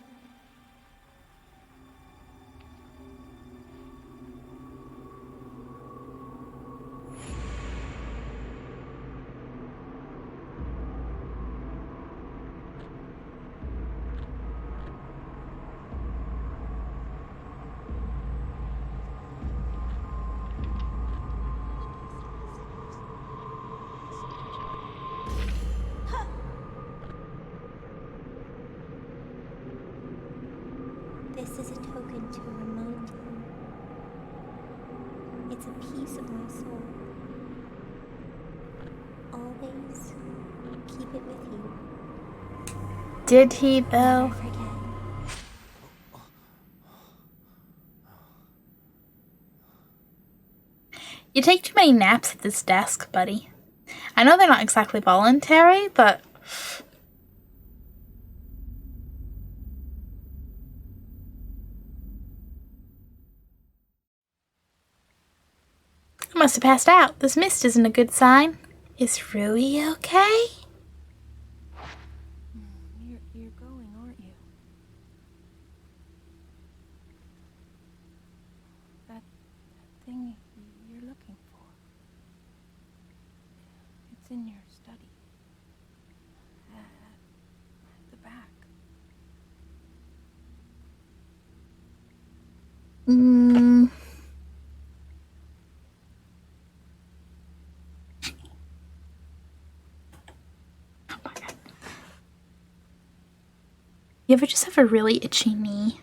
This is a token to remind you. It's a piece of my soul. Always keep it with you. Did he, though? Never forget. You take too many naps at this desk, buddy. I know they're not exactly voluntary, but... I must have passed out. This mist isn't a good sign. Is Rui okay? You're going, aren't you? That thing you're looking for. It's in your study. At the back. Oh my God. You ever just have a really itchy knee?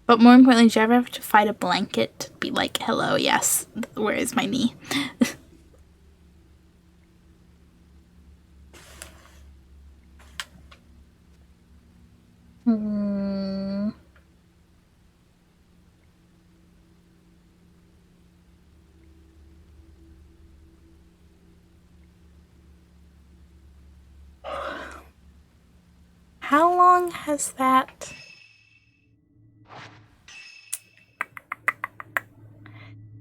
But more importantly, do you ever have to fight a blanket to be like, hello, yes, where is my knee? How long has that?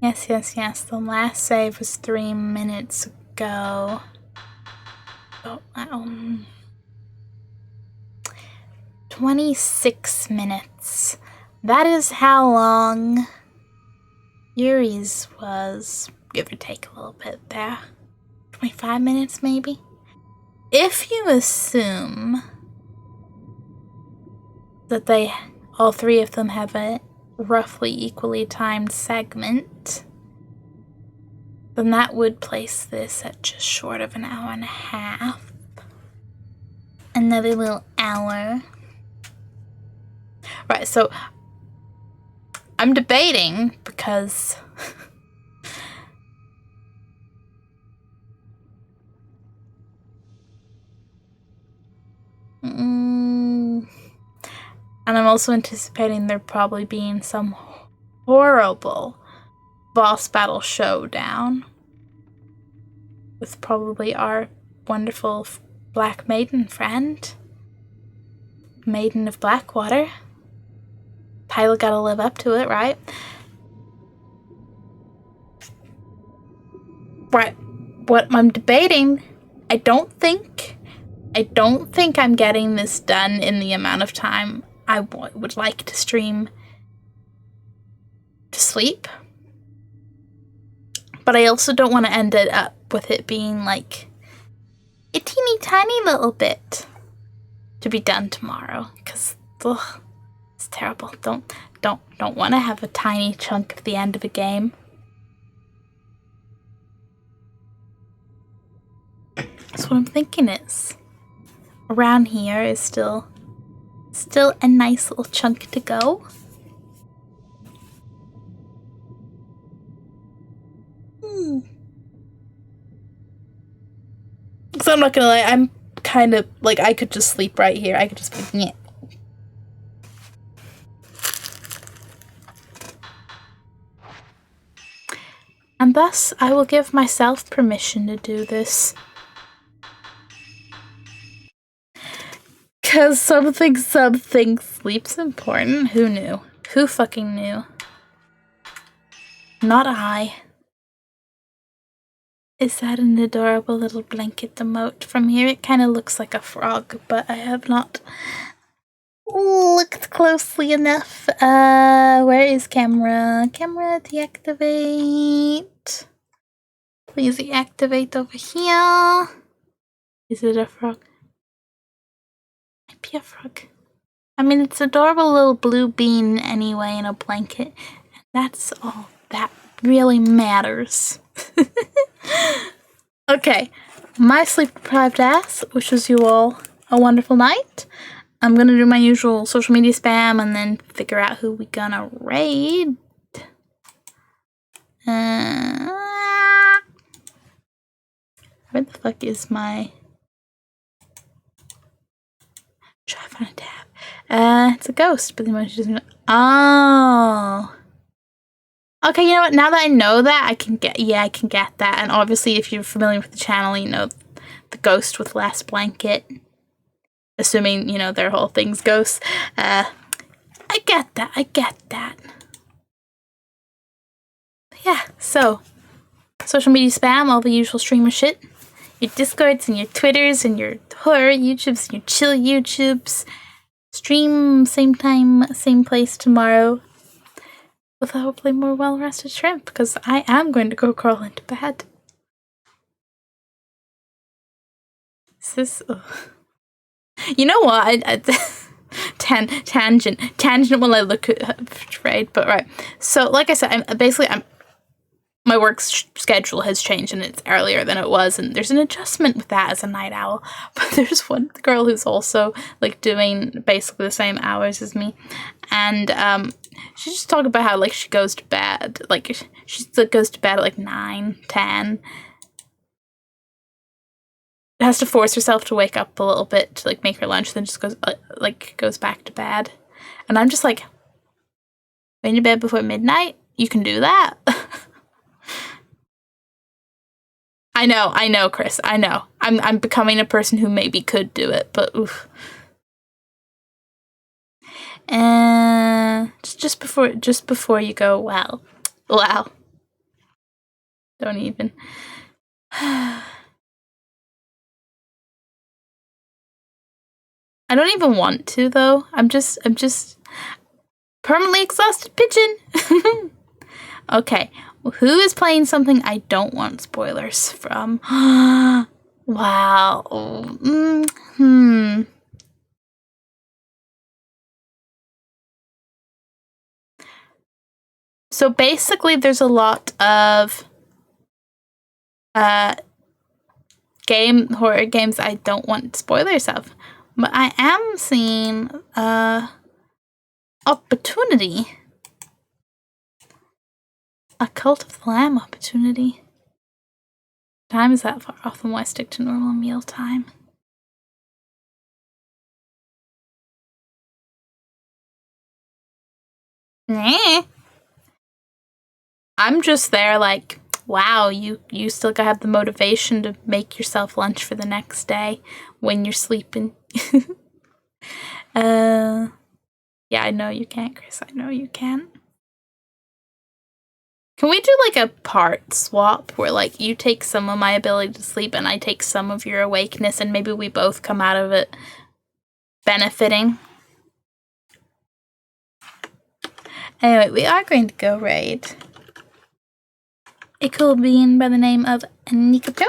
Yes. The last save was 3 minutes ago. Oh, 26 minutes. That is how long Yuri's was, give or take a little bit there. 25 minutes, maybe? If you assume that all three of them have a roughly equally timed segment, then that would place this at just short of an hour and a half. Another little hour. Right, so I'm debating because and I'm also anticipating there probably being some horrible boss battle showdown with probably our wonderful Black Maiden friend, Maiden of Blackwater. title gotta live up to it, right? Right. What I'm debating, I don't think I'm getting this done in the amount of time I would like to stream to sleep. But I also don't want to end it up with it being like a teeny tiny little bit to be done tomorrow, because it's terrible. Don't want to have a tiny chunk at the end of a game. That's what I'm thinking is. Around here is still a nice little chunk to go. So I'm not gonna lie, I'm kind of like, I could just sleep right here. I could just be, yeah. And thus, I will give myself permission to do this. Cause something sleep's important. Who knew? Who fucking knew? Not I. Is that an adorable little blanket emote? From here it kind of looks like a frog, but I have not looked closely enough. Where is camera? Camera, deactivate. Please deactivate over here. Is it a frog? Might be a frog. I mean, it's adorable little blue bean anyway in a blanket. And that's all that really matters. Okay, my sleep-deprived ass wishes you all a wonderful night. I'm gonna do my usual social media spam and then figure out who we gonna raid. Where the fuck is my... Try to find a tab. It's a ghost, but the emoji doesn't... Oh. Okay, you know what? Now that I know that, I can get that. And obviously, if you're familiar with the channel, you know the ghost with last blanket. Assuming, you know, their whole thing's ghosts. I get that. Yeah, so, social media spam, all the usual streamer shit. Your Discords and your Twitters and your horror YouTubes and your chill YouTubes. Stream same time, same place tomorrow. With a hopefully more well-rested shrimp, because I am going to go crawl into bed. Is this... Ugh. You know what? Tangent when I look at trade, but right. So, like I said, my work schedule has changed and it's earlier than it was, and there's an adjustment with that as a night owl. But there's one girl who's also like doing basically the same hours as me, and she just talked about how like she goes to bed, like she goes to bed at like 9, 10. Has to force herself to wake up a little bit to like make her lunch, then just goes back to bed. And I'm just like, going to bed before midnight? You can do that? I know, Chris. I know. I'm becoming a person who maybe could do it, but oof. Just before you go, wow. Don't even. I don't even want to though. I'm just permanently exhausted pigeon. Okay. Who is playing something I don't want spoilers from? Wow. So basically there's a lot of horror games I don't want spoilers of. But I am seeing opportunity. A Cult of the Lamb opportunity. Time is that far off, and why stick to normal meal time? Nah. I'm just there like, wow, you still gotta have the motivation to make yourself lunch for the next day when you're sleeping. Yeah, I know you can't, Chris. I know you can't. Can we do like a part swap where like you take some of my ability to sleep and I take some of your awakeness and maybe we both come out of it benefiting? Anyway, we are going to go raid a cool bean by the name of Nikato,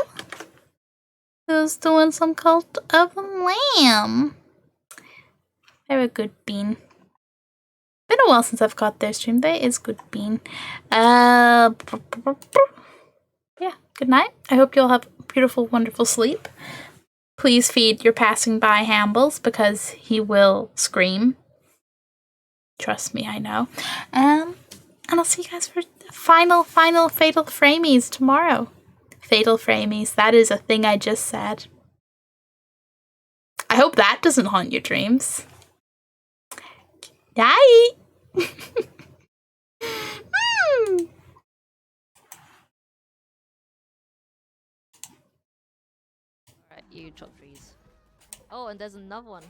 who's doing some Cult of the Lamb. Very good bean. Been a while since I've caught their stream. That is good bean. Yeah, good night. I hope you'll have beautiful, wonderful sleep. Please feed your passing by Hambles because he will scream. Trust me, I know. And I'll see you guys for final Fatal Framies tomorrow. Fatal Framies, that is a thing I just said. I hope that doesn't haunt your dreams. Yay! Alright, you chop trees. Oh, and there's another one.